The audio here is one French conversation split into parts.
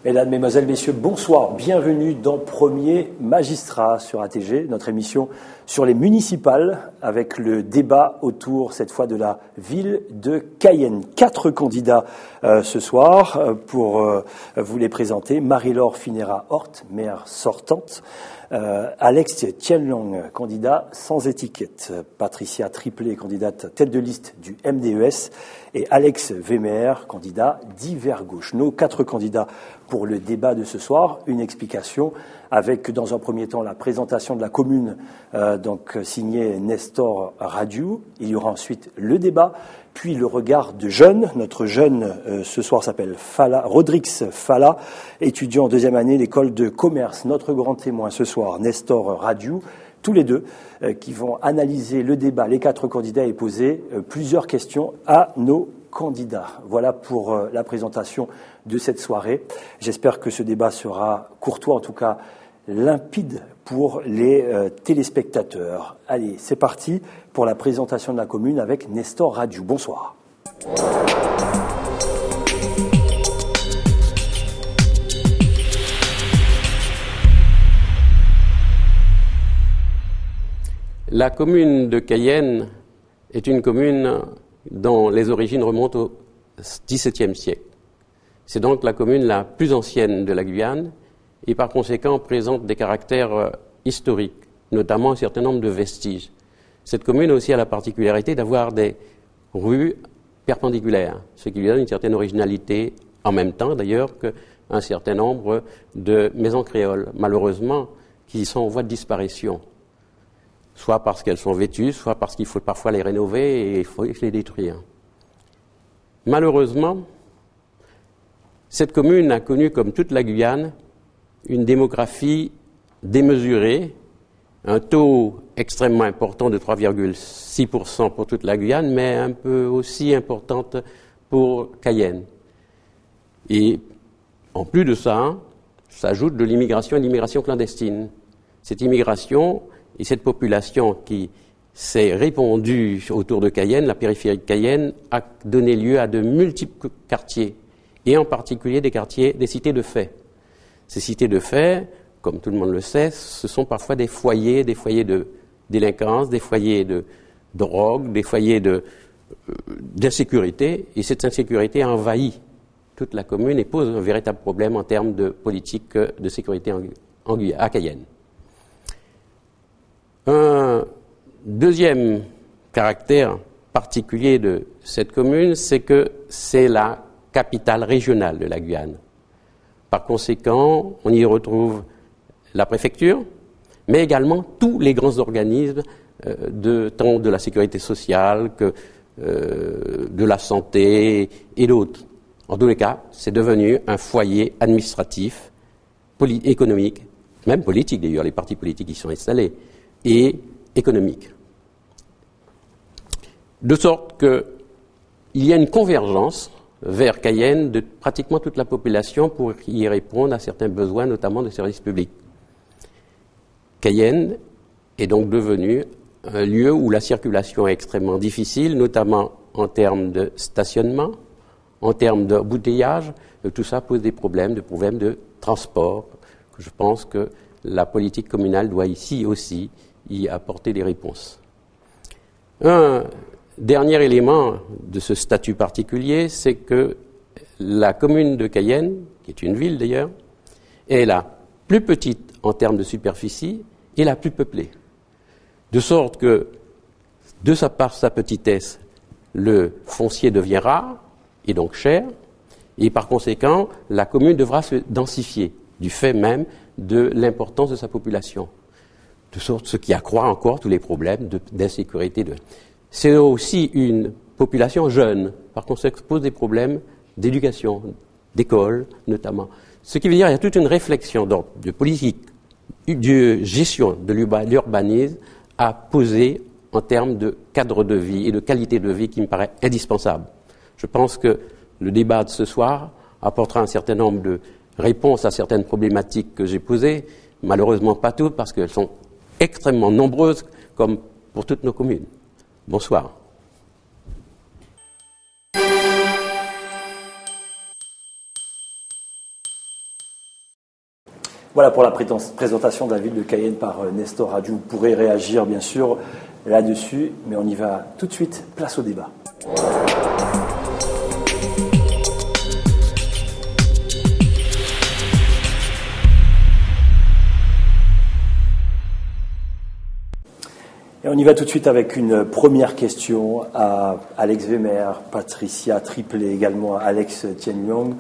Mesdames, Mesdemoiselles, Messieurs, bonsoir. Bienvenue dans Premier Magistrat sur ATG, notre émission sur les municipales, avec le débat autour, cette fois, de la ville de Cayenne. 4 candidats ce soir pour vous les présenter. Marie-Laure Finera-Hort, maire sortante. Alex Tienlong, candidat sans étiquette. Patricia Triplé, candidate tête de liste du MDES. Et Alex Wemer, candidat d'Hiver Gauche. Nos 4 candidats pour le débat de ce soir. Une explication avec, dans un premier temps, la présentation de la commune, donc signée Nestor Radiou. Il y aura ensuite le débat, puis le regard de jeunes. Notre jeune, ce soir, s'appelle Rodrix Fala, étudiant en 2e année l'école de commerce. Notre grand témoin ce soir, Nestor Radiou. Tous les deux qui vont analyser le débat, les 4 candidats et poser plusieurs questions à nos candidats. Voilà pour la présentation de cette soirée. J'espère que ce débat sera courtois, en tout cas limpide pour les téléspectateurs. Allez, c'est parti pour la présentation de la commune avec Nestor Radiou. Bonsoir. La commune de Cayenne est une commune dont les origines remontent au XVIIe siècle. C'est donc la commune la plus ancienne de la Guyane et par conséquent présente des caractères historiques, notamment un certain nombre de vestiges. Cette commune aussi a la particularité d'avoir des rues perpendiculaires, ce qui lui donne une certaine originalité, en même temps d'ailleurs qu'un certain nombre de maisons créoles, malheureusement, qui sont en voie de disparition. Soit parce qu'elles sont vêtues, soit parce qu'il faut parfois les rénover et il faut les détruire. Malheureusement, cette commune a connu, comme toute la Guyane, une démographie démesurée, un taux extrêmement important de 3,6% pour toute la Guyane, mais un peu aussi importante pour Cayenne. Et en plus de ça, s'ajoute de l'immigration et de l'immigration clandestine. Cette immigration et cette population qui s'est répandue autour de Cayenne, la périphérie de Cayenne, a donné lieu à de multiples quartiers, et en particulier des cités de fait. Ces cités de fait, comme tout le monde le sait, ce sont parfois des foyers de délinquance, des foyers de drogue, des foyers d'insécurité, et cette insécurité a envahi toute la commune et pose un véritable problème en termes de politique de sécurité à Cayenne. Un deuxième caractère particulier de cette commune, c'est que c'est la capitale régionale de la Guyane. Par conséquent, on y retrouve la préfecture, mais également tous les grands organismes tant de la sécurité sociale que de la santé et d'autres. En tous les cas, c'est devenu un foyer administratif, économique, même politique d'ailleurs, les partis politiques y sont installés, et économique. De sorte qu'il y a une convergence vers Cayenne de pratiquement toute la population pour y répondre à certains besoins, notamment de services publics. Cayenne est donc devenu un lieu où la circulation est extrêmement difficile, notamment en termes de stationnement, en termes d'embouteillage. Tout ça pose des problèmes de transport. Je pense que la politique communale doit ici aussi y apporter des réponses. Un dernier élément de ce statut particulier, c'est que la commune de Cayenne, qui est une ville d'ailleurs, est la plus petite en termes de superficie et la plus peuplée. De sorte que, par sa petitesse, le foncier devient rare et donc cher, et par conséquent, la commune devra se densifier du fait même de l'importance de sa population. De sorte ce qui accroît encore tous les problèmes d'insécurité. C'est aussi une population jeune, par conséquent, pose des problèmes d'éducation, d'école notamment. Ce qui veut dire qu'il y a toute une réflexion de politique, de gestion de l'urbanisme à poser en termes de cadre de vie et de qualité de vie qui me paraît indispensable. Je pense que le débat de ce soir apportera un certain nombre de réponses à certaines problématiques que j'ai posées, malheureusement pas toutes parce qu'elles sont extrêmement nombreuses comme pour toutes nos communes. Bonsoir. Voilà pour la présentation de la ville de Cayenne par Nestor Hadjou. Vous pourrez réagir bien sûr là-dessus, mais on y va tout de suite. Place au débat. Et on y va tout de suite avec une première question à Alex Wehmer, Patricia Triplet, également à Alex Tien-Long.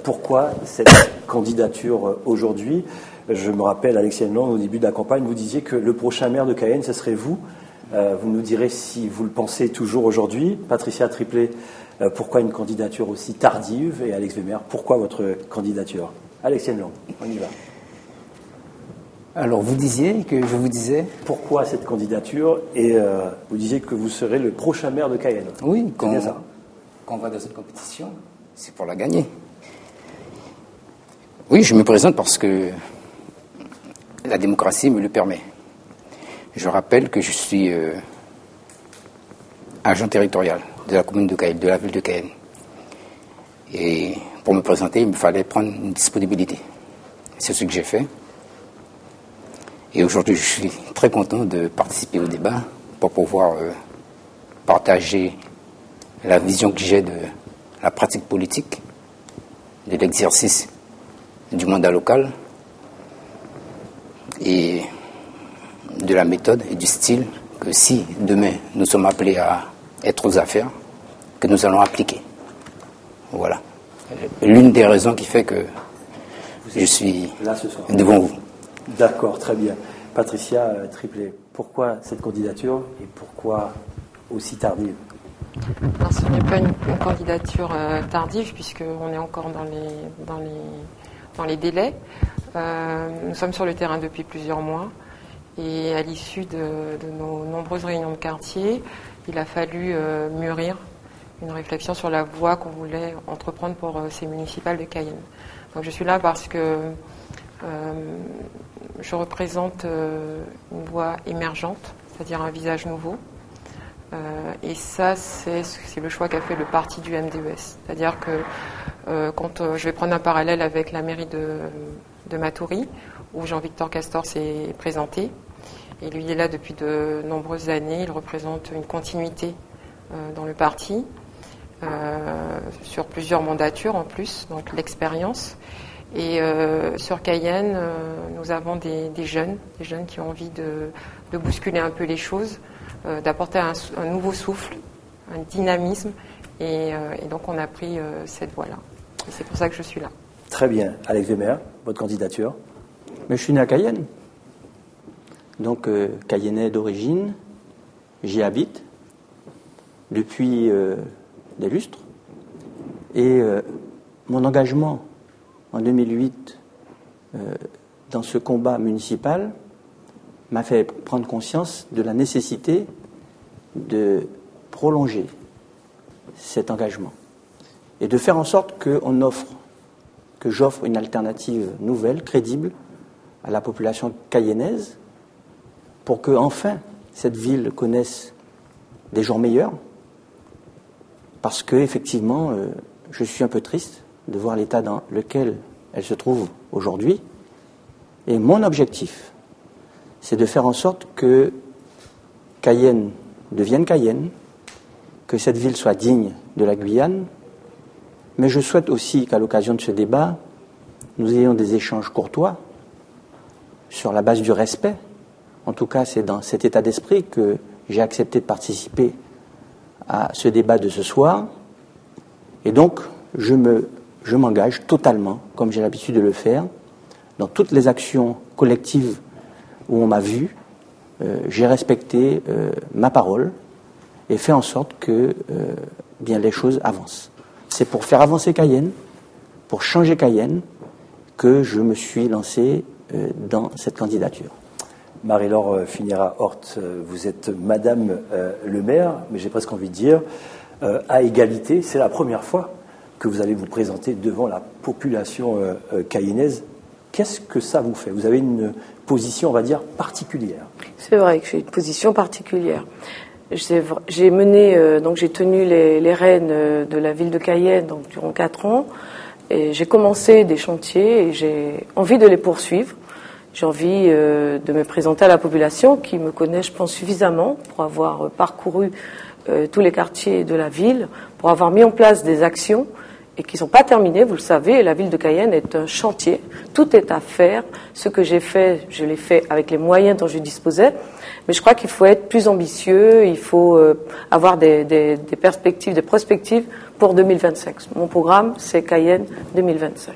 Pourquoi cette candidature aujourd'hui? Je me rappelle, Alex Tien-Long, au début de la campagne, vous disiez que le prochain maire de Cayenne, ce serait vous. Vous nous direz si vous le pensez toujours aujourd'hui. Patricia Triplet, pourquoi une candidature aussi tardive? Et Alex Wehmer, pourquoi votre candidature? Alex Tien-Long, on y va. Alors, vous disiez que je vous disais... Pourquoi cette candidature? Et vous disiez que vous serez le prochain maire de Cayenne. Oui, quand on va dans cette compétition, c'est pour la gagner. Oui, je me présente parce que la démocratie me le permet. Je rappelle que je suis agent territorial de la commune de Cayenne, de la ville de Cayenne. Et pour me présenter, il me fallait prendre une disponibilité. C'est ce que j'ai fait. Et aujourd'hui, je suis très content de participer au débat pour pouvoir partager la vision que j'ai de la pratique politique, de l'exercice du mandat local et de la méthode et du style que si demain nous sommes appelés à être aux affaires, que nous allons appliquer. Voilà. L'une des raisons qui fait que je suis là ce soir devant vous. D'accord, très bien. Patricia Triplet, pourquoi cette candidature et pourquoi aussi tardive? Alors, ce n'est pas une candidature tardive puisqu'on est encore dans les délais. Nous sommes sur le terrain depuis plusieurs mois et à l'issue de nos nombreuses réunions de quartier, il a fallu mûrir une réflexion sur la voie qu'on voulait entreprendre pour ces municipales de Cayenne. Donc je suis là parce que je représente une voie émergente, c'est-à-dire un visage nouveau. Et ça, c'est le choix qu'a fait le parti du MDES. C'est-à-dire que quand je vais prendre un parallèle avec la mairie de Matoury, où Jean-Victor Castor s'est présenté, et lui il est là depuis de nombreuses années, il représente une continuité dans le parti, sur plusieurs mandatures en plus, donc l'expérience. Et sur Cayenne, nous avons des jeunes qui ont envie de bousculer un peu les choses, d'apporter un nouveau souffle, un dynamisme, et donc on a pris cette voie-là. Et c'est pour ça que je suis là. Très bien. Alex Wehmer, votre candidature? Mais je suis né à Cayenne, donc cayennais d'origine, j'y habite depuis des lustres, et mon engagement en 2008 dans ce combat municipal m'a fait prendre conscience de la nécessité de prolonger cet engagement et de faire en sorte que j'offre une alternative nouvelle, crédible à la population cayennaise pour que enfin cette ville connaisse des jours meilleurs, parce que effectivement je suis un peu triste de voir l'état dans lequel elle se trouve aujourd'hui. Et mon objectif, c'est de faire en sorte que Cayenne devienne Cayenne, que cette ville soit digne de la Guyane, mais je souhaite aussi qu'à l'occasion de ce débat, nous ayons des échanges courtois sur la base du respect. En tout cas, c'est dans cet état d'esprit que j'ai accepté de participer à ce débat de ce soir. Et donc, je m'engage totalement, comme j'ai l'habitude de le faire, dans toutes les actions collectives où on m'a vu. J'ai respecté ma parole et fait en sorte que bien les choses avancent. C'est pour faire avancer Cayenne, pour changer Cayenne, que je me suis lancé dans cette candidature. Marie-Laure Finira-Hort, vous êtes Madame le maire, mais j'ai presque envie de dire, à égalité, c'est la première fois que vous allez vous présenter devant la population cayennaise. Qu'est-ce que ça vous fait? Vous avez une position, on va dire, particulière. C'est vrai que j'ai une position particulière. J'ai tenu les rênes de la ville de Cayenne donc, durant 4 ans. Et j'ai commencé des chantiers et j'ai envie de les poursuivre. J'ai envie de me présenter à la population qui me connaît, je pense, suffisamment pour avoir parcouru tous les quartiers de la ville, pour avoir mis en place des actions et qui ne sont pas terminées, vous le savez. La ville de Cayenne est un chantier, tout est à faire. Ce que j'ai fait, je l'ai fait avec les moyens dont je disposais, mais je crois qu'il faut être plus ambitieux, il faut avoir des perspectives, des prospectives pour 2025. Mon programme, c'est Cayenne 2025.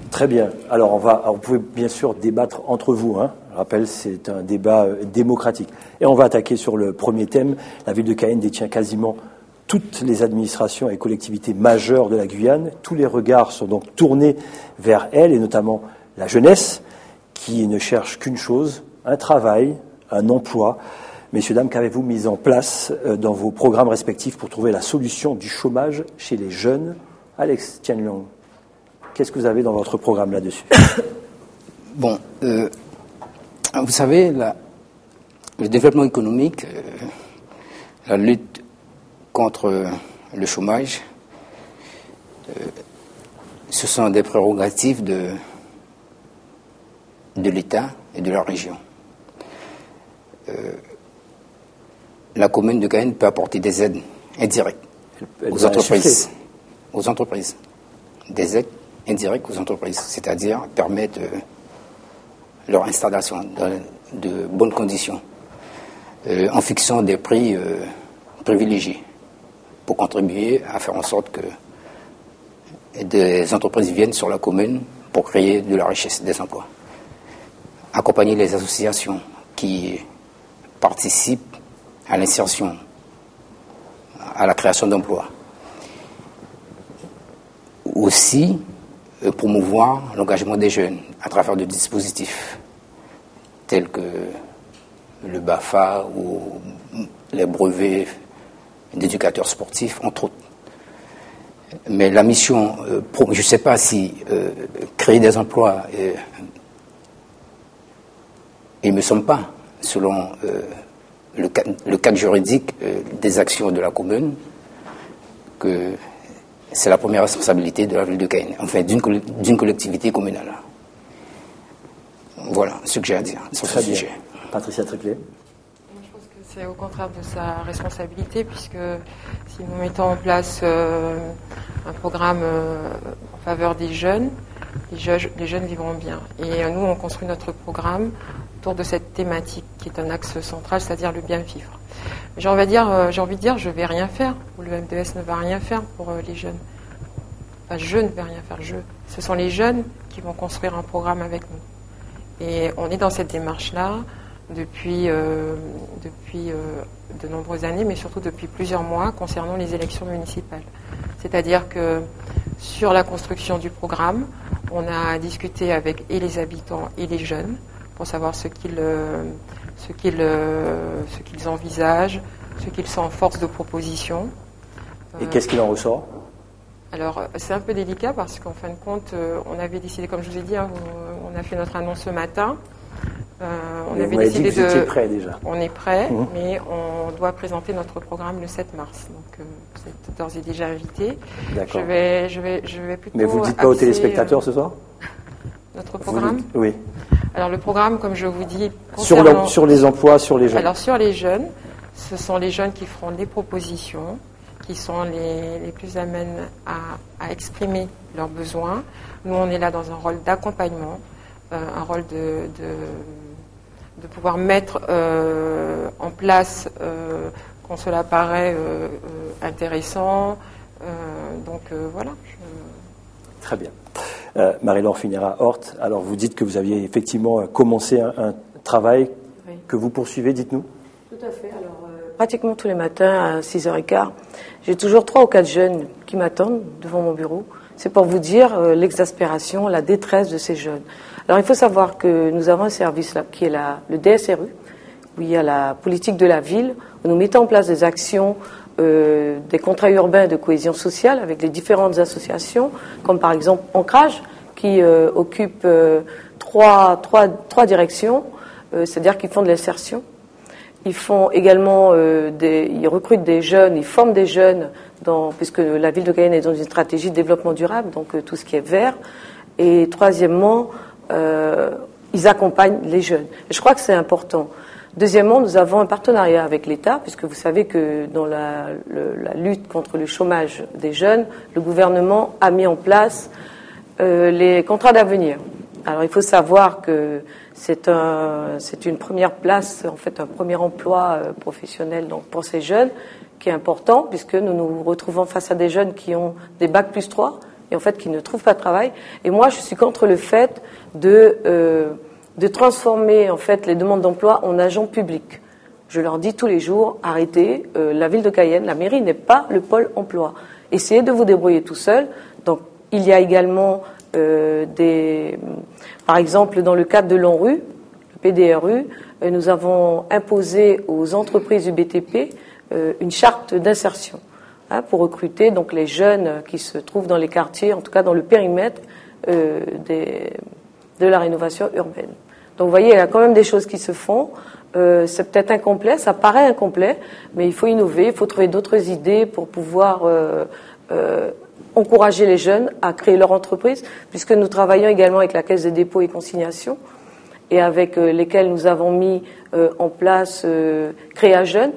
Très bien. Alors, vous pouvez bien sûr débattre entre vous. Je rappelle, c'est un débat démocratique. Et on va attaquer sur le premier thème. La ville de Cayenne détient quasiment toutes les administrations et collectivités majeures de la Guyane. Tous les regards sont donc tournés vers elle, et notamment la jeunesse, qui ne cherche qu'une chose, un travail, un emploi. Messieurs, dames, qu'avez-vous mis en place dans vos programmes respectifs pour trouver la solution du chômage chez les jeunes? Alex Tianliang, qu'est-ce que vous avez dans votre programme là-dessus? Bon, vous savez, le développement économique, la lutte contre le chômage, ce sont des prérogatives de l'État et de la région. La commune de Cayenne peut apporter des aides indirectes aux entreprises. Des aides indirectes aux entreprises, c'est-à-dire permettre leur installation dans de bonnes conditions, en fixant des prix privilégiés pour contribuer à faire en sorte que des entreprises viennent sur la commune pour créer de la richesse, des emplois. Accompagner les associations qui participent à l'insertion, à la création d'emplois. Aussi, promouvoir l'engagement des jeunes à travers des dispositifs tels que le BAFA ou les brevets d'éducateurs sportifs, entre autres. Mais la mission, je ne sais pas si créer des emplois, il ne me semble pas, selon le cadre juridique des actions de la commune, que c'est la première responsabilité de la ville de Cayenne, enfin d'une collectivité communale. Voilà ce que j'ai à dire sur ce sujet. Patricia Triplet. Je pense que c'est au contraire de sa responsabilité, puisque si nous mettons en place un programme en faveur des jeunes, les jeunes vivront bien. Et nous, on construit notre programme autour de cette thématique qui est un axe central, c'est-à-dire le bien vivre. J'ai envie de dire, je ne vais rien faire, ou le MDS ne va rien faire pour les jeunes. Enfin, je ne vais rien faire, ce sont les jeunes qui vont construire un programme avec nous. Et on est dans cette démarche-là depuis de nombreuses années, mais surtout depuis plusieurs mois concernant les élections municipales. C'est-à-dire que sur la construction du programme, on a discuté avec et les habitants et les jeunes pour savoir ce qu'ils envisagent, ce qu'ils sont en force de proposition. Et qu'est-ce qu'il en ressort? Alors, c'est un peu délicat parce qu'en fin de compte, on avait décidé, comme je vous ai dit, on a fait notre annonce ce matin. On avait décidé que vous étiez prêt déjà. On est prêt, mais on doit présenter notre programme le 7 mars. Donc, vous êtes d'ores et déjà invité. D'accord. Je vais plutôt. Mais vous ne dites pas aux téléspectateurs ce soir? Notre programme? Oui. Alors, le programme, comme je vous dis. Sur les emplois, sur les jeunes. Alors, sur les jeunes, ce sont les jeunes qui feront des propositions, qui sont les plus amènes à exprimer leurs besoins. Nous, on est là dans un rôle d'accompagnement, un rôle de pouvoir mettre en place quand cela paraît intéressant. Voilà. Très bien. Marie-Laure Funera-Hort, alors vous dites que vous aviez effectivement commencé un travail que vous poursuivez, dites-nous. Tout à fait. Alors, pratiquement tous les matins à 6h15, j'ai toujours 3 ou 4 jeunes qui m'attendent devant mon bureau. C'est pour vous dire l'exaspération, la détresse de ces jeunes. Alors, il faut savoir que nous avons un service là, qui est le DSRU, où il y a la politique de la ville, où nous mettons en place des actions, des contrats urbains de cohésion sociale avec les différentes associations, comme par exemple Ancrage, qui occupe 3 directions, c'est-à-dire qu'ils font de l'insertion. Ils font également ils recrutent des jeunes, ils forment des jeunes puisque la ville de Cayenne est dans une stratégie de développement durable, donc tout ce qui est vert. Et troisièmement, ils accompagnent les jeunes. Et je crois que c'est important. Deuxièmement, nous avons un partenariat avec l'État, puisque vous savez que dans la lutte contre le chômage des jeunes, le gouvernement a mis en place les contrats d'avenir. Alors il faut savoir que c'est une première place, en fait un premier emploi professionnel donc pour ces jeunes qui est important, puisque nous nous retrouvons face à des jeunes qui ont des bacs plus 3 et en fait qui ne trouvent pas de travail. Et moi je suis contre le fait de transformer en fait les demandes d'emploi en agents publics. Je leur dis tous les jours, arrêtez, la ville de Cayenne, la mairie n'est pas le pôle emploi. Essayez de vous débrouiller tout seul. Donc il y a également par exemple, dans le cadre de l'ANRU, le PDRU, nous avons imposé aux entreprises du BTP une charte d'insertion pour recruter donc les jeunes qui se trouvent dans les quartiers, en tout cas dans le périmètre de la rénovation urbaine. Donc vous voyez, il y a quand même des choses qui se font. C'est peut-être incomplet, ça paraît incomplet, mais il faut innover, il faut trouver d'autres idées pour pouvoir encourager les jeunes à créer leur entreprise, puisque nous travaillons également avec la Caisse des dépôts et consignations, et avec lesquels nous avons mis en place Créa Jeune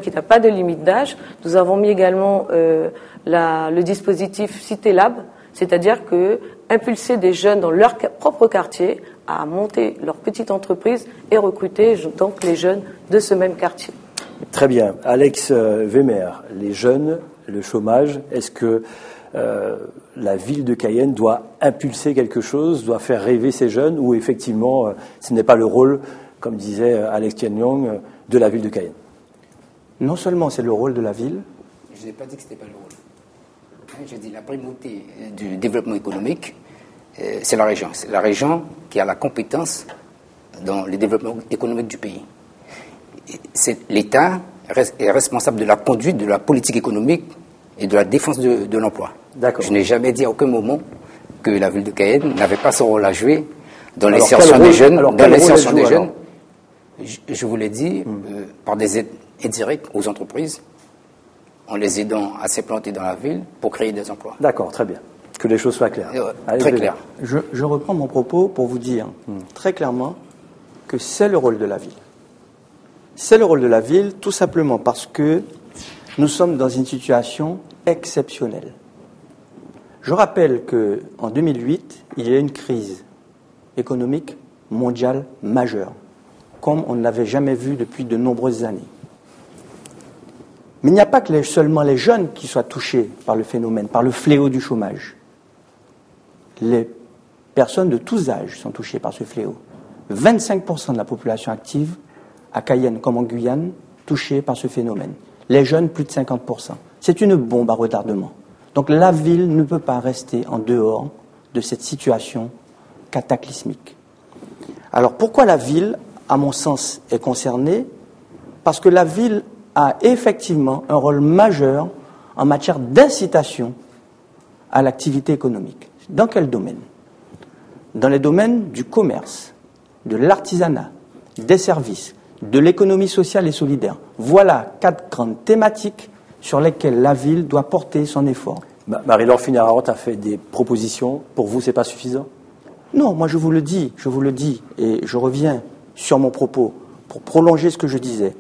qui n'a pas de limite d'âge. Nous avons mis également le dispositif Cité Lab, c'est-à-dire que impulser des jeunes dans leur propre quartier à monter leur petite entreprise et recruter donc les jeunes de ce même quartier. Très bien. Alex Wehmer, les jeunes, le chômage, est-ce que la ville de Cayenne doit impulser quelque chose, doit faire rêver ces jeunes, ou effectivement ce n'est pas le rôle, comme disait Alex Tianyong, de la ville de Cayenne? Non seulement c'est le rôle de la ville. Je n'ai pas dit que ce n'était pas le rôle. J'ai dit la primauté du développement économique, c'est la région. C'est la région qui a la compétence dans le développement économique du pays. L'État est responsable de la conduite de la politique économique et de la défense de l'emploi. Je n'ai jamais dit à aucun moment que la ville de Cayenne n'avait pas son rôle à jouer dans l'insertion des jeunes. Dans l'insertion des jeunes, je vous l'ai dit, par des aides indirectes aux entreprises, en les aidant à s'implanter dans la ville pour créer des emplois. D'accord, très bien. Que les choses soient claires. Très clair. Je reprends mon propos pour vous dire très clairement que c'est le rôle de la ville. C'est le rôle de la ville tout simplement parce que nous sommes dans une situation exceptionnelle. Je rappelle qu'en 2008, il y a eu une crise économique mondiale majeure, comme on ne l'avait jamais vu depuis de nombreuses années. Mais il n'y a pas que seulement les jeunes qui soient touchés par le phénomène, par le fléau du chômage. Les personnes de tous âges sont touchées par ce fléau. 25% de la population active, à Cayenne comme en Guyane, touchée par ce phénomène. Les jeunes, plus de 50%. C'est une bombe à retardement. Donc la ville ne peut pas rester en dehors de cette situation cataclysmique. Alors pourquoi la ville, à mon sens, est concernée? Parce que la ville a effectivement un rôle majeur en matière d'incitation à l'activité économique. Dans quel domaine? Dans les domaines du commerce, de l'artisanat, des services, de l'économie sociale et solidaire. Voilà 4 grandes thématiques sur lesquelles la ville doit porter son effort. Marie-Laure Finarante a fait des propositions. Pour vous, ce n'est pas suffisant? Non, moi je vous le dis, et je reviens sur mon propos pour prolonger ce que je disais.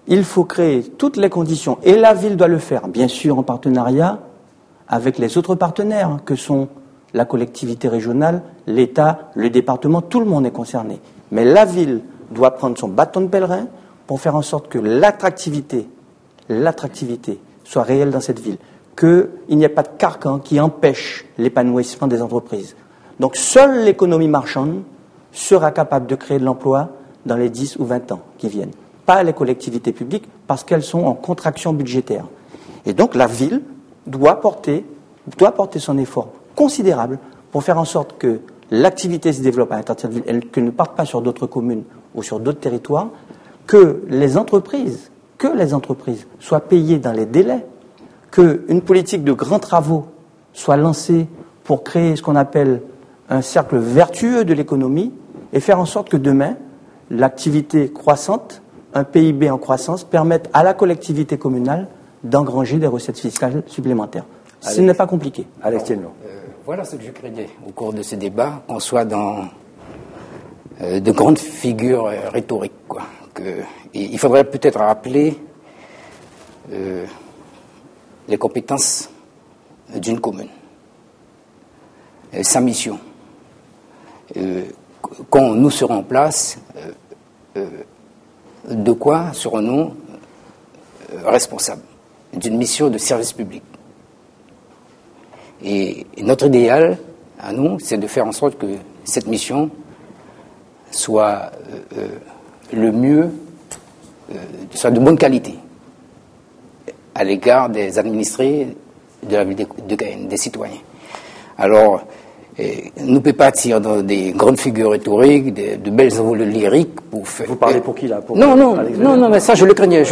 Il faut créer toutes les conditions, et la ville doit le faire, bien sûr en partenariat avec les autres partenaires que sont la collectivité régionale, l'État, le département, tout le monde est concerné. Mais la ville doit prendre son bâton de pèlerin pour faire en sorte que l'attractivité soit réelle dans cette ville, qu'il n'y ait pas de carcan qui empêche l'épanouissement des entreprises. Donc seule l'économie marchande sera capable de créer de l'emploi dans les 10 ou 20 ans qui viennent. Pas les collectivités publiques, parce qu'elles sont en contraction budgétaire. Et donc la ville doit porter son effort considérable pour faire en sorte que l'activité se développe à l'intérieur de la ville, qu'elle ne parte pas sur d'autres communes ou sur d'autres territoires, que les entreprises soient payées dans les délais, qu'une politique de grands travaux soit lancée pour créer ce qu'on appelle un cercle vertueux de l'économie et faire en sorte que demain, l'activité croissante un PIB en croissance permette à la collectivité communale d'engranger des recettes fiscales supplémentaires. Ce n'est pas compliqué. Alex Thielman. Voilà ce que je craignais au cours de ce débat, qu'on soit dans de grandes figures rhétoriques, quoi. Il faudrait peut-être rappeler les compétences d'une commune, sa mission. Quand nous serons en place, de quoi serons-nous responsables? D'une mission de service public. Et notre idéal, à nous, c'est de faire en sorte que cette mission soit le mieux, soit de bonne qualité à l'égard des administrés de la ville de Cayenne, des citoyens. Alors, nous ne pouvons pas tirer dans des grandes figures rhétoriques, de belles envolées lyriques pour faire... Vous parlez pour qui là? Pour Non, mais ça je le craignais.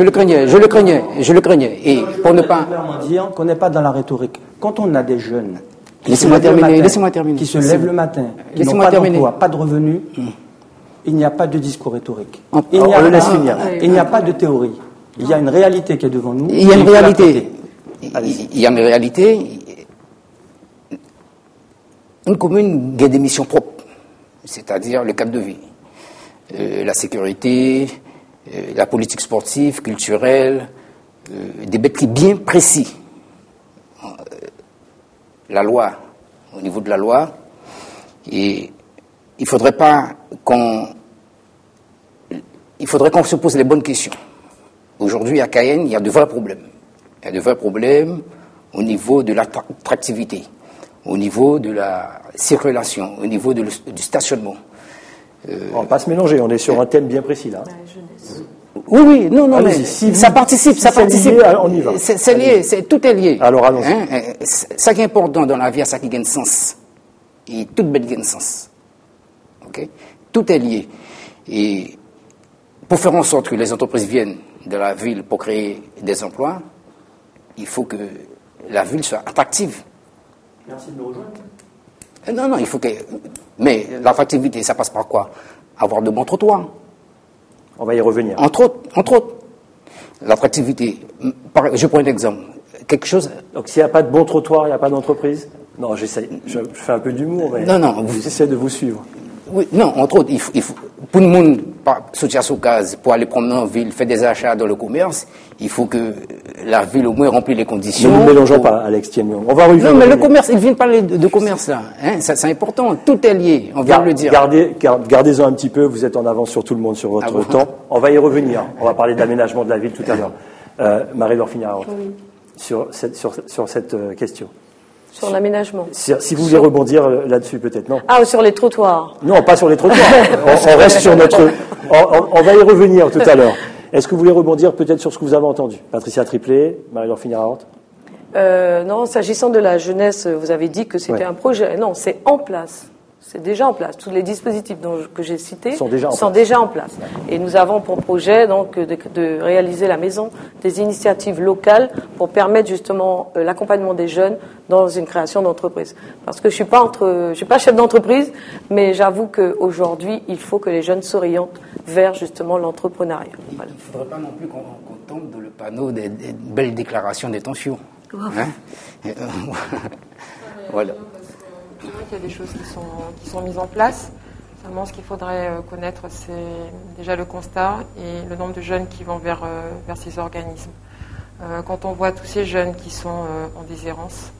Et pour ne pas... clairement dire qu'on n'est pas dans la rhétorique. Quand on a des jeunes Laissez-moi terminer. qui se lèvent le matin, qui n'ont pas d'emploi, pas de revenus, il n'y a pas de discours rhétorique. Il n'y a pas de théorie. Il y a une réalité qui est devant nous. Il y a une réalité. Il y a une réalité. Une commune a des missions propres, c'est-à-dire le cadre de vie, la sécurité, la politique sportive, culturelle, des métiers bien précis. La loi, au niveau de la loi, et il faudrait qu'on se pose les bonnes questions. Aujourd'hui, à Cayenne, il y a de vrais problèmes. Il y a de vrais problèmes au niveau de l'attractivité, au niveau de la circulation, au niveau du stationnement. On ne va pas se mélanger, on est sur un thème bien précis là. Oui, non, mais si ça participe. Lié, on y va. C'est lié, tout est lié. Alors allons-y. Ça qui est important dans la vie, c'est ça qui gagne sens. Et toute bête gagne sens. Okay? Tout est lié. Et pour faire en sorte que les entreprises viennent de la ville pour créer des emplois, il faut que la ville soit attractive. Merci de me rejoindre. Non, il faut que... Mais l'attractivité, ça passe par quoi? Avoir de bons trottoirs. On va y revenir. Entre autres. L'attractivité. Je prends un exemple. Quelque chose... Donc s'il n'y a pas de bon trottoir, il n'y a pas d'entreprise? Non, j'essaie. Je fais un peu d'humour, mais j'essaie de vous suivre. Oui, non, entre autres, il faut pour le monde, sortir sur case, pour aller promener en ville, faire des achats dans le commerce, il faut que la ville au moins remplisse les conditions. Ne nous mélangeons pas, Alex Thielman. On va revenir. Non, mais le commerce, il vient de parler de commerce là. Hein, c'est important, tout est lié, on vient de le dire. Gardez-en un petit peu, vous êtes en avance sur tout le monde sur votre temps. On va y revenir. On va parler d'aménagement de la ville tout à l'heure. Marie-Laure Fignard, sur cette question. Sur l'aménagement. Si vous voulez rebondir là-dessus, peut-être, non? Ah, sur les trottoirs. Non, pas sur les trottoirs. on reste sur notre... On va y revenir tout à l'heure. Est-ce que vous voulez rebondir peut-être sur ce que vous avez entendu? Patricia Triplet, Marie-Laure Fignard. Non, s'agissant de la jeunesse, vous avez dit que c'était un projet. Non, c'est en place. C'est déjà en place. Tous les dispositifs que j'ai cités sont déjà en place. Et nous avons pour projet donc de réaliser la maison des initiatives locales pour permettre justement l'accompagnement des jeunes dans une création d'entreprise. Parce que je suis pas chef d'entreprise, mais j'avoue qu'aujourd'hui, il faut que les jeunes s'orientent vers justement l'entrepreneuriat. Voilà. Il ne faudrait pas non plus qu'on tombe dans le panneau des belles déclarations d'intention. Hein? Voilà. Il y a des choses qui sont mises en place. Seulement, ce qu'il faudrait connaître, c'est déjà le constat et le nombre de jeunes qui vont vers ces organismes. Quand on voit tous ces jeunes qui sont en déshérence,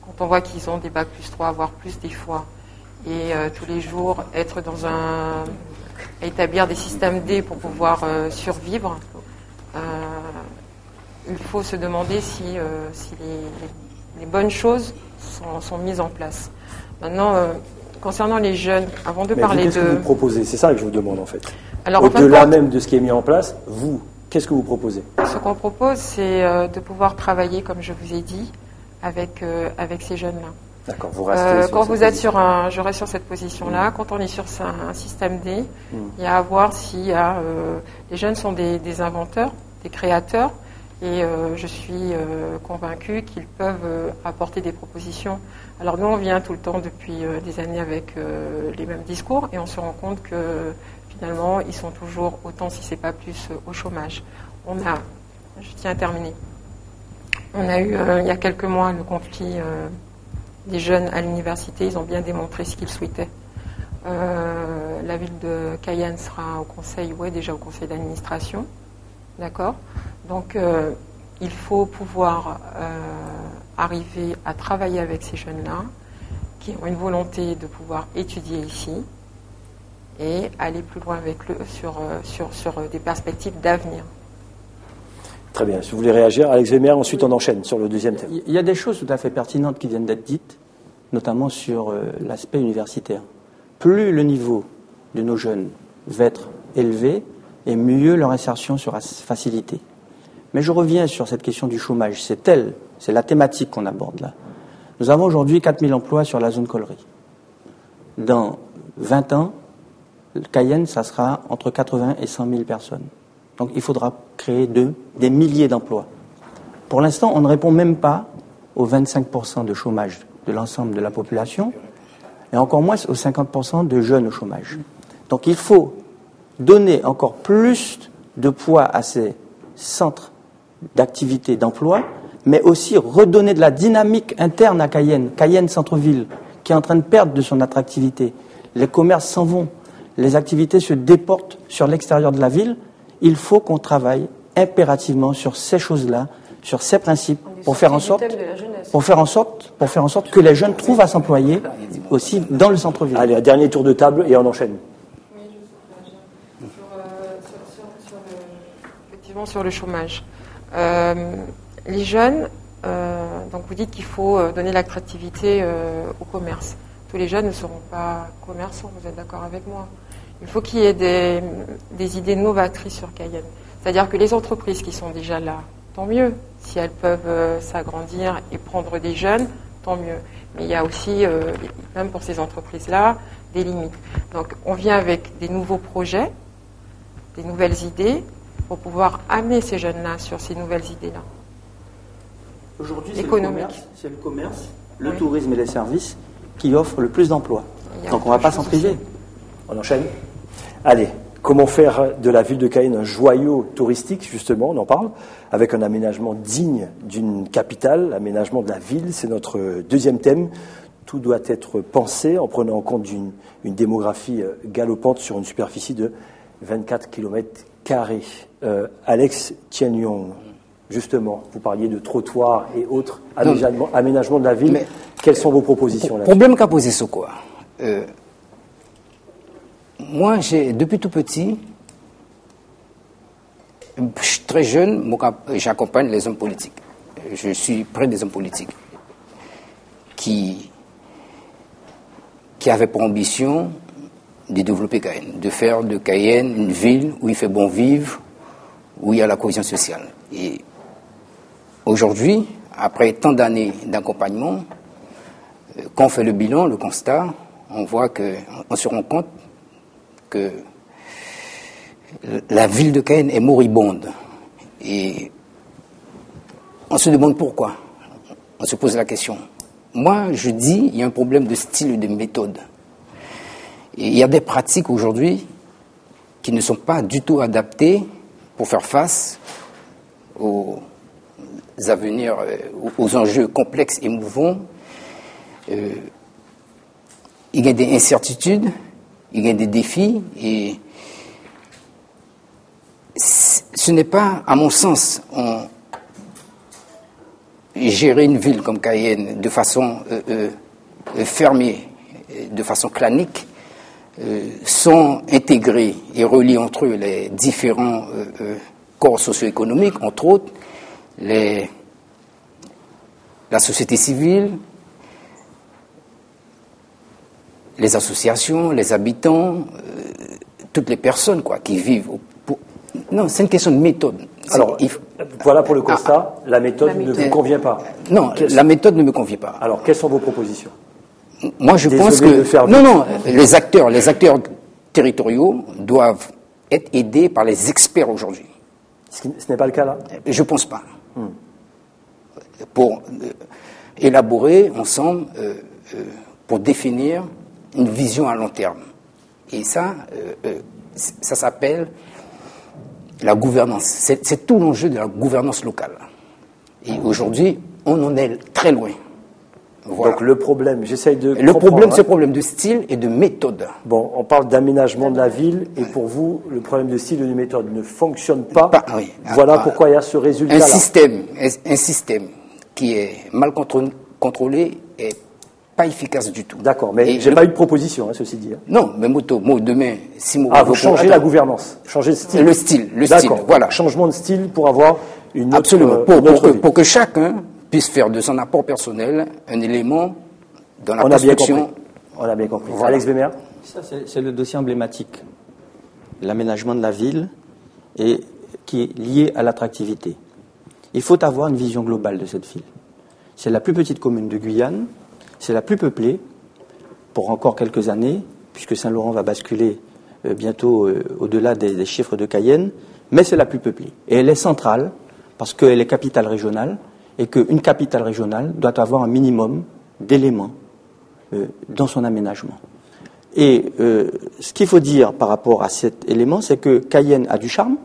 quand on voit qu'ils ont des bacs +3, voire plus des fois, et tous les jours être établir des systèmes D pour pouvoir survivre, il faut se demander si les bonnes choses sont mises en place. Maintenant, concernant les jeunes, avant de parler qu'est-ce que vous proposez? C'est ça que je vous demande en fait. Alors, au-delà même de ce qui est mis en place, vous, qu'est-ce que vous proposez? Ce qu'on propose, c'est de pouvoir travailler, comme je vous ai dit, avec ces jeunes-là. D'accord, vous restez quand vous êtes je reste sur cette position-là. Quand on est sur un système D, il y a à voir si les jeunes sont des inventeurs, des créateurs, et je suis convaincue qu'ils peuvent apporter des propositions. Alors nous, on vient tout le temps depuis des années avec les mêmes discours, et on se rend compte que finalement, ils sont toujours autant, si ce n'est pas plus, au chômage. Je tiens à terminer. On a eu, il y a quelques mois, le conflit des jeunes à l'université. Ils ont bien démontré ce qu'ils souhaitaient. La ville de Cayenne sera au conseil, déjà au conseil d'administration. D'accord ? Donc, il faut pouvoir arriver à travailler avec ces jeunes-là, qui ont une volonté de pouvoir étudier ici et aller plus loin avec eux sur des perspectives d'avenir. Très bien. Si vous voulez réagir, Alex Wemer, ensuite on enchaîne sur le deuxième thème. Il y a des choses tout à fait pertinentes qui viennent d'être dites, notamment sur l'aspect universitaire. Plus le niveau de nos jeunes va être élevé, et mieux leur insertion sera facilitée. Mais je reviens sur cette question du chômage. C'est la thématique qu'on aborde là. Nous avons aujourd'hui 4000 emplois sur la zone Collery. Dans 20 ans, Cayenne, ça sera entre 80 et 100 000 personnes. Donc il faudra créer des milliers d'emplois. Pour l'instant, on ne répond même pas aux 25% de chômage de l'ensemble de la population, et encore moins aux 50% de jeunes au chômage. Donc il faut donner encore plus de poids à ces centres d'activité, d'emploi, mais aussi redonner de la dynamique interne à Cayenne, Cayenne centre-ville, qui est en train de perdre de son attractivité. Les commerces s'en vont, les activités se déportent sur l'extérieur de la ville. Il faut qu'on travaille impérativement sur ces choses-là, sur ces principes, pour faire en sorte que les jeunes trouvent à s'employer aussi dans le centre-ville. Allez, un dernier tour de table et on enchaîne. Effectivement, sur le chômage. Les jeunes, donc vous dites qu'il faut donner l'attractivité au commerce. Tous les jeunes ne seront pas commerçants, vous êtes d'accord avec moi? Il faut qu'il y ait des idées novatrices sur Cayenne. C'est-à-dire que les entreprises qui sont déjà là, tant mieux. Si elles peuvent s'agrandir et prendre des jeunes, tant mieux. Mais il y a aussi, même pour ces entreprises-là, des limites. Donc on vient avec des nouveaux projets, des nouvelles idées, pour pouvoir amener ces jeunes-là sur ces nouvelles idées-là. Aujourd'hui, c'est le commerce, le tourisme et les services qui offrent le plus d'emplois. Donc on ne va pas s'en priver. On enchaîne. Allez, comment faire de la ville de Cayenne un joyau touristique, justement, on en parle, avec un aménagement digne d'une capitale, l'aménagement de la ville, c'est notre deuxième thème. Tout doit être pensé en prenant en compte une démographie galopante sur une superficie de 24 km². Alex Tianyong, justement, vous parliez de trottoirs et autres aménagements de la ville. Quelles sont vos propositions là-dessus? Le problème qu'a posé ce quoi moi, depuis tout petit, je suis très jeune, j'accompagne les hommes politiques. Je suis près des hommes politiques qui avaient pour ambition de développer Cayenne, de faire de Cayenne une ville où il fait bon vivre, où il y a la cohésion sociale. Et aujourd'hui, après tant d'années d'accompagnement, quand on fait le bilan, le constat, on se rend compte que la ville de Cayenne est moribonde. Et on se demande pourquoi. On se pose la question. Moi, je dis, il y a un problème de style et de méthode. Et il y a des pratiques aujourd'hui qui ne sont pas du tout adaptées pour faire face aux avenirs, aux enjeux complexes et mouvants. Il y a des incertitudes, il y a des défis, et ce n'est pas, à mon sens, gérer une ville comme Cayenne de façon fermée, de façon clanique, sans intégrer et relier entre eux les différents corps socio-économiques, entre autres la société civile, les associations, les habitants, toutes les personnes qui vivent. Non, c'est une question de méthode. Alors, voilà pour le constat, la méthode ne vous convient pas. Non, la méthode ne me convient pas. Alors, quelles sont vos propositions? Moi, je pense que... Non, les acteurs territoriaux doivent être aidés par les experts aujourd'hui. Ce n'est pas le cas là? Je ne pense pas. Pour élaborer ensemble, pour définir une vision à long terme. Et ça, Ça s'appelle la gouvernance. C'est tout l'enjeu de la gouvernance locale. Et aujourd'hui, on en est très loin. Voilà. Donc le problème, j'essaye de Le problème, c'est le problème de style et de méthode. Bon, on parle d'aménagement de la ville, et pour vous, le problème de style et de méthode ne fonctionne pas. Oui. Voilà pourquoi il y a ce résultat-là. Un système qui est mal contrôlé et pas efficace du tout. D'accord, mais j'ai pas eu de proposition, ceci dit. Non, mais moi, demain, si moi... vous changez la gouvernance, changer le style. Le style, voilà. Changement de style pour avoir une autre... Absolument, pour que chacun puisse faire de son apport personnel un élément dans la construction. On a bien compris. Voilà. Alex Bemer. Ça, c'est le dossier emblématique. L'aménagement de la ville et qui est lié à l'attractivité. Il faut avoir une vision globale de cette ville. C'est la plus petite commune de Guyane, c'est la plus peuplée pour encore quelques années, puisque Saint-Laurent va basculer bientôt au-delà des chiffres de Cayenne, mais c'est la plus peuplée. Et elle est centrale parce qu'elle est capitale régionale, et qu'une capitale régionale doit avoir un minimum d'éléments dans son aménagement. Et ce qu'il faut dire par rapport à cet élément, c'est que Cayenne a du charme,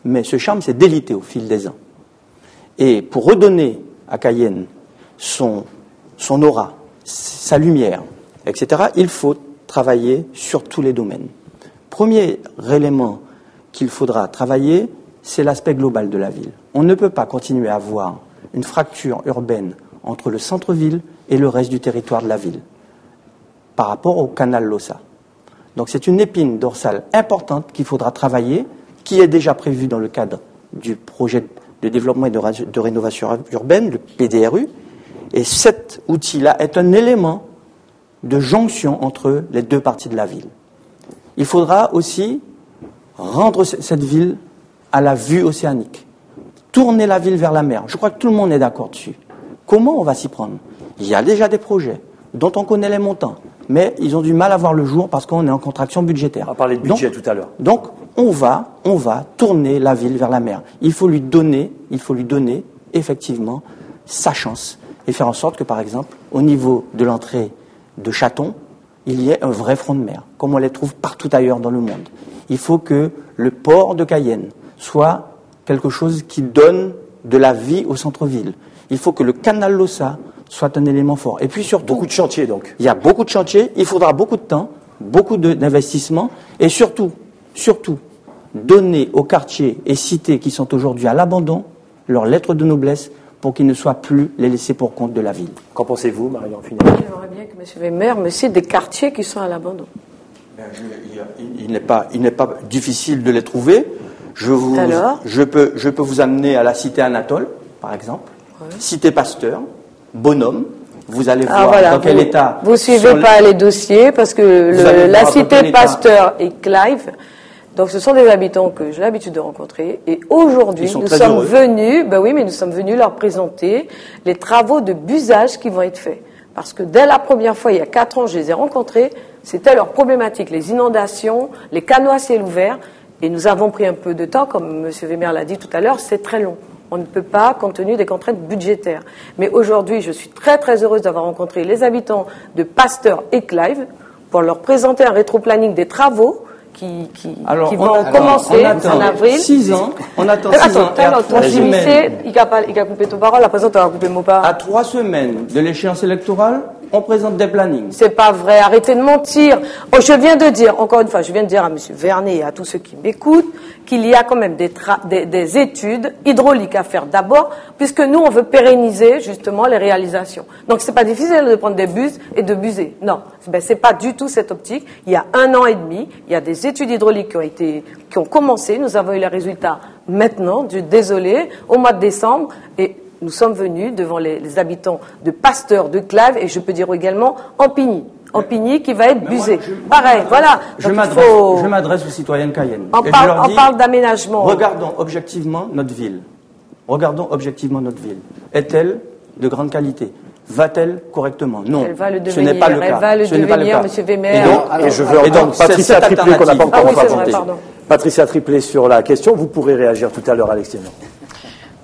mais ce charme s'est délité au fil des ans. Et pour redonner à Cayenne son aura, sa lumière, etc., il faut travailler sur tous les domaines. Premier élément qu'il faudra travailler, c'est l'aspect global de la ville. On ne peut pas continuer à avoir une fracture urbaine entre le centre-ville et le reste du territoire de la ville, par rapport au canal Lossa. Donc c'est une épine dorsale importante qu'il faudra travailler, qui est déjà prévue dans le cadre du projet de développement et de rénovation urbaine, le PDRU, et cet outil-là est un élément de jonction entre les deux parties de la ville. Il faudra aussi rendre cette ville à la vue océanique. Tourner la ville vers la mer. Je crois que tout le monde est d'accord dessus. Comment on va s'y prendre? Il y a déjà des projets dont on connaît les montants, mais ils ont du mal à voir le jour parce qu'on est en contraction budgétaire. On va parler de budget tout à l'heure. Donc, on va tourner la ville vers la mer. Il faut lui donner effectivement sa chance et faire en sorte que, par exemple, au niveau de l'entrée de Chaton, il y ait un vrai front de mer, comme on les trouve partout ailleurs dans le monde. Il faut que le port de Cayenne soit quelque chose qui donne de la vie au centre-ville. Il faut que le canal Lossa soit un élément fort. Et puis surtout... Beaucoup de chantiers, donc. Il y a beaucoup de chantiers, il faudra beaucoup de temps, beaucoup d'investissements, et surtout, donner aux quartiers et cités qui sont aujourd'hui à l'abandon leur lettre de noblesse pour qu'ils ne soient plus les laissés pour compte de la ville. Qu'en pensez-vous, Marion Finel? J'aimerais bien que M. Wemer me cite des quartiers qui sont à l'abandon. Il n'est pas difficile de les trouver. Je peux vous amener à la cité Anatole, par exemple, cité Pasteur, Bonhomme. Vous allez voir dans quel état... Vous ne suivez pas les dossiers parce que la cité Pasteur et Clive, donc ce sont des habitants que j'ai l'habitude de rencontrer. Et aujourd'hui, nous sommes venus leur présenter les travaux de busage qui vont être faits. Parce que dès la première fois, il y a 4 ans, je les ai rencontrés, c'était leur problématique, les inondations, les canaux à ciel ouvert. Et nous avons pris un peu de temps, comme M. Wemer l'a dit tout à l'heure, c'est très long. On ne peut pas, compte tenu des contraintes budgétaires. Mais aujourd'hui, je suis très très heureuse d'avoir rencontré les habitants de Pasteur et Clive pour leur présenter un rétroplanning des travaux qui vont commencer en avril. 6 ans. On attend 6 ans. Ton JMC, il a coupé ton parole, la présidente a coupé mon parole. À 3 semaines de l'échéance électorale, on présente des plannings. C'est pas vrai, arrêtez de mentir. Oh, je viens de dire, encore une fois, à M. Vernet et à tous ceux qui m'écoutent, qu'il y a quand même des études hydrauliques à faire d'abord, puisque nous, on veut pérenniser justement les réalisations. Donc, c'est pas difficile de prendre des bus et de buser. Non, c'est pas du tout cette optique. Il y a 1 an et demi, il y a des études hydrauliques qui ont commencé. Nous avons eu les résultats maintenant, désolé, au mois de décembre, et nous sommes venus devant les habitants de Pasteur, de Clive, et je peux dire également Ampigny qui va être busé. Pareil, voilà. Je m'adresse aux citoyens de Cayenne. On parle d'aménagement. Regardons objectivement notre ville. Est-elle de grande qualité? Va-t-elle correctement? Non. Ce n'est pas le cas. Elle va le devenir, M. Wemer. Et je veux entendre Patricia Triplet qu'on n'a pas encore entendu. Patricia Triplet sur la question. Vous pourrez réagir tout à l'heure, Alex Thiénot.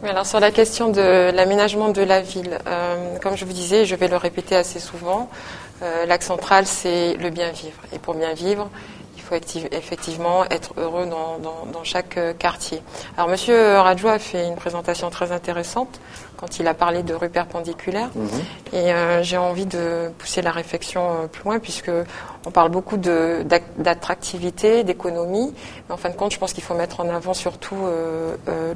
Oui, alors sur la question de l'aménagement de la ville, comme je vous disais, je vais le répéter assez souvent, l'axe central c'est le bien vivre. Et pour bien vivre, il Il faut effectivement être heureux dans chaque quartier. Alors, Monsieur Radjo a fait une présentation très intéressante quand il a parlé de rue perpendiculaire. Et j'ai envie de pousser la réflexion plus loin, puisque on parle beaucoup d'attractivité, d'économie. Mais en fin de compte, je pense qu'il faut mettre en avant surtout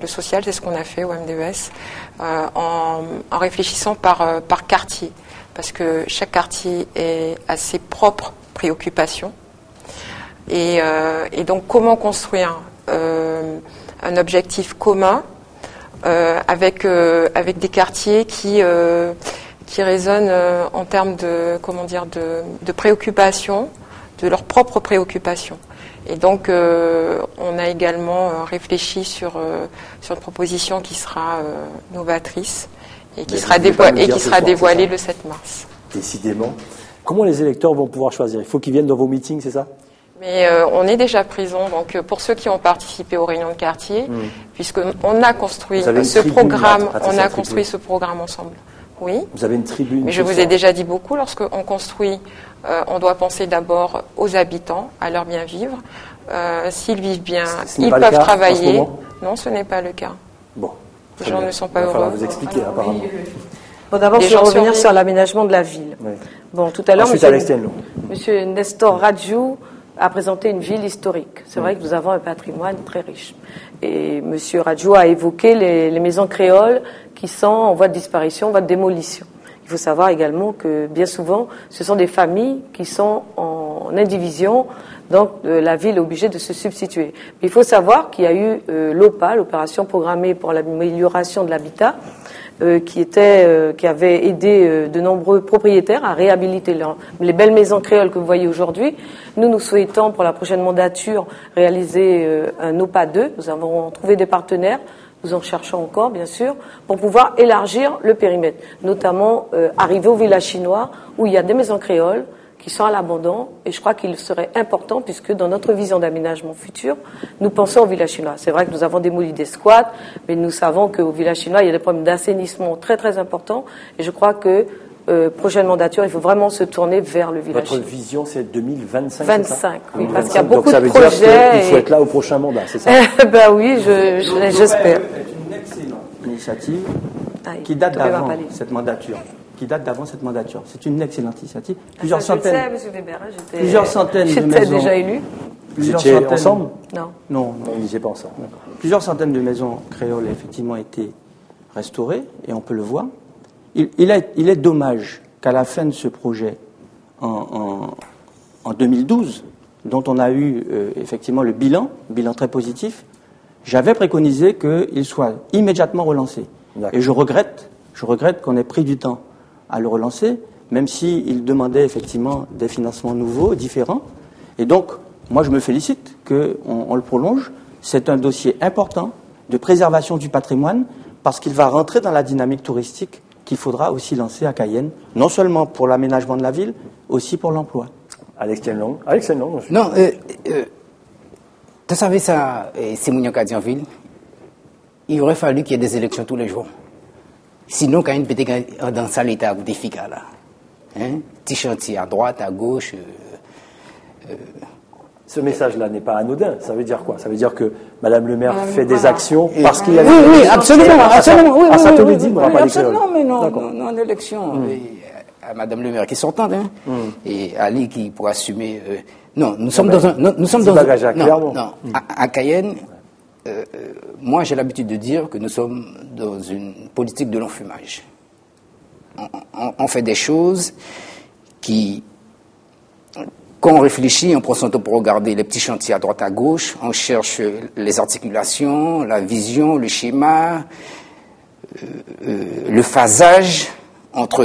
le social. C'est ce qu'on a fait au MDES, en réfléchissant par quartier. Parce que chaque quartier a ses propres préoccupations. Et donc, comment construire un objectif commun avec des quartiers qui résonnent en termes de préoccupations, de leurs propres préoccupations. Et donc, on a également réfléchi sur une proposition qui sera novatrice et qui sera dévoilée le 7 mars. Décidément. Comment les électeurs vont pouvoir choisir? Il faut qu'ils viennent dans vos meetings, c'est ça? Mais on est déjà présent, donc pour ceux qui ont participé aux réunions de quartier, puisqu'on a construit ce programme ensemble. Oui. Vous avez une tribune. Mais je vous ai déjà dit beaucoup, lorsqu'on construit, on doit penser d'abord aux habitants, à leur bien vivre. S'ils vivent bien, ils peuvent travailler. Non, ce n'est pas le cas. Bon. Les gens ne sont pas heureux. Il va falloir heureux. vous expliquer, apparemment. Bon, d'abord, je vais revenir sur l'aménagement de la ville. Oui. Bon, tout à l'heure, Monsieur Nestor Radjo a présenté une ville historique. C'est vrai que nous avons un patrimoine très riche. Et Monsieur Radjo a évoqué les maisons créoles qui sont en voie de disparition, en voie de démolition. Il faut savoir également que bien souvent, ce sont des familles qui sont en indivision, donc la ville est obligée de se substituer. Mais il faut savoir qu'il y a eu l'OPA, l'opération programmée pour l'amélioration de l'habitat, qui avait aidé de nombreux propriétaires à réhabiliter les belles maisons créoles que vous voyez aujourd'hui. Nous souhaitons pour la prochaine mandature réaliser un OPA 2. Nous avons trouvé des partenaires, nous en cherchons encore bien sûr, pour pouvoir élargir le périmètre, notamment arriver au village chinois où il y a des maisons créoles qui sont à l'abandon, et je crois qu'il serait important, puisque dans notre vision d'aménagement futur, nous pensons au village chinois. C'est vrai que nous avons démoli des squats, mais nous savons qu'au village chinois, il y a des problèmes d'assainissement très très importants, et je crois que prochaine mandature, il faut vraiment se tourner vers le village chinois. Votre vision, c'est 2025, 25, oui, 2025, parce qu'il y a beaucoup de projets. Donc ça veut dire qu'il faut être là au prochain mandat, c'est ça? Ben oui, j'espère. C'est une excellente initiative qui date d'avant cette mandature. C'est une excellente initiative. Plusieurs centaines de maisons. déjà élu. Vous étiez ensemble? Non, on n'y était pas ensemble. Plusieurs centaines de maisons créoles effectivement été restaurées, et on peut le voir. Il est dommage qu'à la fin de ce projet, en 2012, dont on a eu effectivement le bilan très positif, j'avais préconisé qu'il soit immédiatement relancé. Et je regrette qu'on ait pris du temps à le relancer, même s'il demandait effectivement des financements nouveaux, différents. Et donc, moi je me félicite qu'on le prolonge. C'est un dossier important de préservation du patrimoine, parce qu'il va rentrer dans la dynamique touristique qu'il faudra aussi lancer à Cayenne, non seulement pour l'aménagement de la ville, aussi pour l'emploi. Alex Tienlong. Non, tu savais ça, c'est Mouniaka Dianville, il aurait fallu qu'il y ait des élections tous les jours. Sinon, quand une petite dans ça, l'état vous défique là. Petit chantier à droite, à gauche. Ce message-là n'est pas anodin. Ça veut dire quoi? Ça veut dire que Madame le maire fait des actions parce qu'il y a... Oui, absolument. Oui, absolument, mais non, en élection. À Madame le maire qui s'entend, et Ali qui pourra assumer. Non, nous sommes dans un. Nous sommes dans un. Non, à Cayenne. Moi, j'ai l'habitude de dire que nous sommes dans une politique de l'enfumage. On fait des choses qui, quand on réfléchit, on prend son temps pour regarder les petits chantiers à droite à gauche, on cherche les articulations, la vision, le schéma, le phasage entre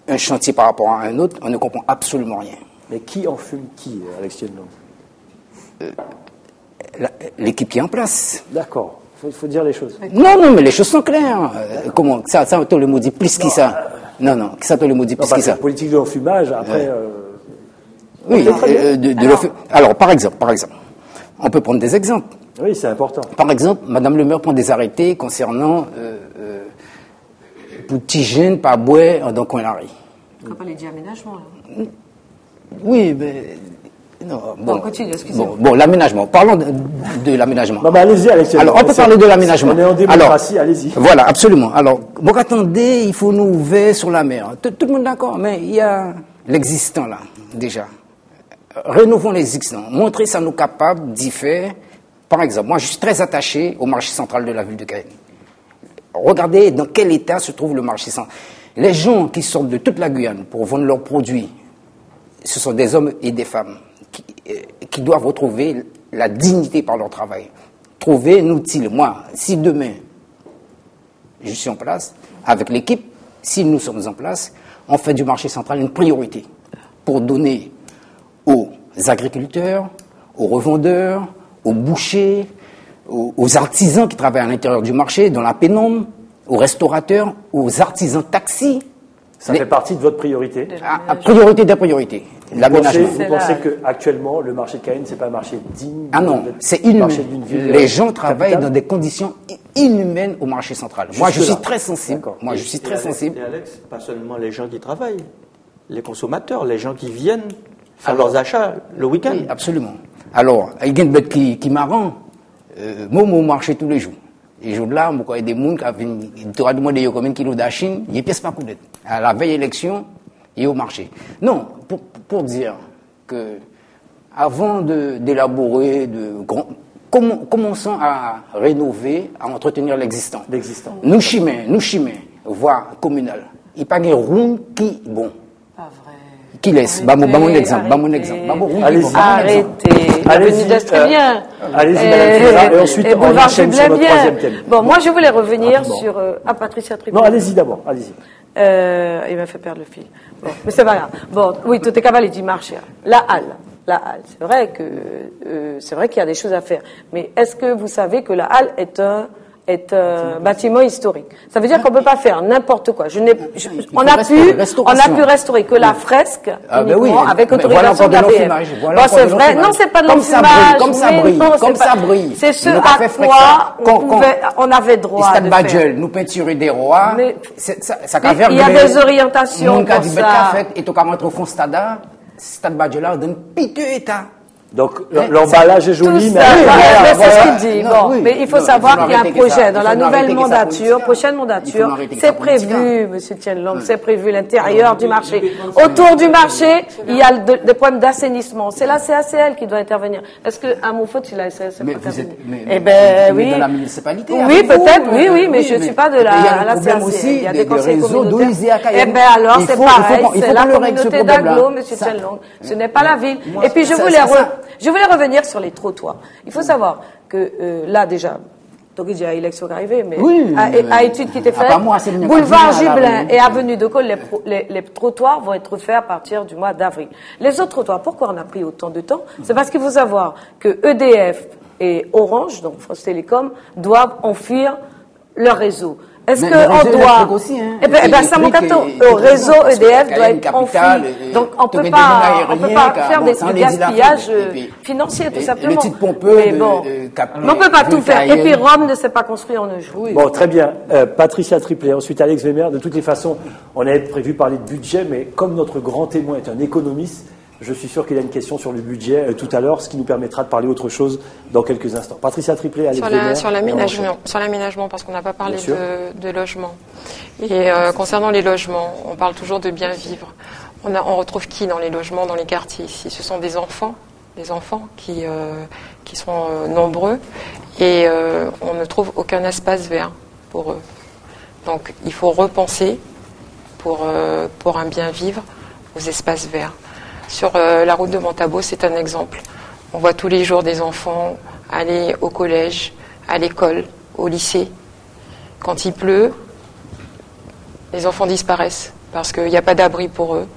un chantier par rapport à un autre, on ne comprend absolument rien. Mais qui enfume qui, Alex Tienlong? L'équipe qui est en place. D'accord, il faut dire les choses. Non, mais les choses sont claires. Comment ça on le maudit plus que ça. Non, ça on le maudit plus que ça. La politique de l'enfumage, après... Oui, alors, par exemple, on peut prendre des exemples. Oui, c'est important. Par exemple, Madame le maire prend des arrêtés concernant pour petits jeunes par bois dans Coin-Larry. On va parler d'aménagement, là. Oui, mais Non, Bon, continue, excusez-moi. Bon, l'aménagement. Parlons de l'aménagement. Non, mais allez-y, Alexandre. Alors, on peut parler de l'aménagement. On est en démocratie, allez-y. Voilà, absolument. Alors, bon, attendez, il faut nous ouvrir sur la mer. Tout le monde d'accord, mais il y a l'existant là, déjà. Rénovons l'existant. Montrer ça nous capable d'y faire. Par exemple, moi, je suis très attaché au marché central de la ville de Cayenne. Regardez dans quel état se trouve le marché central. Les gens qui sortent de toute la Guyane pour vendre leurs produits, ce sont des hommes et des femmes qui doivent retrouver la dignité par leur travail. Trouver un outil. Moi, si demain, je suis en place, avec l'équipe, si nous sommes en place, on fait du marché central une priorité pour donner aux agriculteurs, aux revendeurs, aux bouchers, aux artisans qui travaillent à l'intérieur du marché, dans la pénombre, aux restaurateurs, aux artisans taxis. Ça fait partie de votre priorité. Priorité des priorités. L'aménagement. Vous pensez qu'actuellement, le marché de Cayenne, c'est pas un marché digne? Ah non, c'est inhumain. Les gens travaillent dans des conditions inhumaines au marché central. Moi, je suis très sensible. Moi, je suis très sensible. Et Alex, pas seulement les gens qui travaillent, les consommateurs, les gens qui viennent faire leurs achats le week-end. Oui, absolument. Alors, il y a une bête qui m'arrange. Moi, au marché tous les jours. Et je là, moi, il y a des gens qui ont demandé combien de kilos d'achine, il y a pièce pas coudette. À la veille élection, il est au marché. Non, pour dire que avant d'élaborer commençons à rénover, à entretenir l'existant. Nous chimins, voie communale. Il n'y a pas de round qui, bon. Pas vrai. Qui laisse, bah mon exemple. Allez-y. Arrêtez. L'avenue d'Est bien. Allez-y, Madame et ensuite on enchaîne sur notre troisième thème. Bon, moi je voulais revenir sur Patricia Triplé. Non, allez-y d'abord, allez-y. Il m'a fait perdre le fil. Bon, mais c'est pas grave. Bon, oui, tout est capable du marché. La halle. C'est vrai qu'il y a des choses à faire. Mais est-ce que vous savez que la halle est un bâtiment historique? Ça veut dire qu'on peut pas faire n'importe quoi. On a pu restaurer que la fresque uniquement avec autorisation de l'ABF. Bon, c'est vrai. Non, c'est pas de l'enfumage. Comme ça brille. C'est ce à quoi on avait droit de faire. Nous peinturer des rois. Il y a des orientations pour ça. Et tu rentres au fond stade Badger là dans un piteux état. Donc l'emballage est joli, mais c'est ce qu'il dit. Mais il faut savoir qu'il y a un projet dans la nouvelle mandature, prochaine mandature, c'est prévu, Monsieur Tienlong, c'est prévu l'intérieur du marché. Autour du marché, il y a des problèmes d'assainissement. C'est la CACL qui doit intervenir. Est-ce que à mon faute, il a essayé de Eh ben oui. Dans la municipalité. Oui, peut-être, oui, mais je ne suis pas de la CACL. Il y a des conseils communautaires. Eh ben alors, c'est pareil, c'est la communauté d'Aglo, Monsieur Tienlong. Ce n'est pas la ville. Et puis je voulais revenir sur les trottoirs. Il faut savoir que là déjà, donc il y a élection qui est arrivée, mais à étude qui était faite, boulevard Gibelin et avenue de Col, les trottoirs vont être faits à partir du mois d'avril. Les autres trottoirs, pourquoi on a pris autant de temps? C'est parce qu'il faut savoir que EDF et Orange, donc France Télécom, doivent enfuir leur réseau. Est-ce qu'on doit... Eh ben, ça mon gâteau. Le réseau EDF doit être enfui. Donc, on peut pas faire des gaspillages financiers, tout simplement. Le titre pompeux. Mais bon, on peut pas tout faire. Et puis, Rome ne s'est pas construit en un jour. Bon, très bien. Patricia Triplé, ensuite Alex Wemer. De toutes les façons, on avait prévu parler de budget, mais comme notre grand témoin est un économiste, je suis sûr qu'il y a une question sur le budget tout à l'heure, ce qui nous permettra de parler autre chose dans quelques instants. Patricia Triplé, Alex Wemer. Sur l'aménagement, parce qu'on n'a pas parlé de logement. Et concernant les logements, on parle toujours de bien vivre. On retrouve qui dans les logements, dans les quartiers ici? Ce sont des enfants qui sont nombreux et on ne trouve aucun espace vert pour eux. Donc il faut repenser pour un bien vivre aux espaces verts. Sur la route de Montabo, c'est un exemple. On voit tous les jours des enfants aller au collège, à l'école, au lycée. Quand il pleut, les enfants disparaissent parce qu'il n'y a pas d'abri pour eux.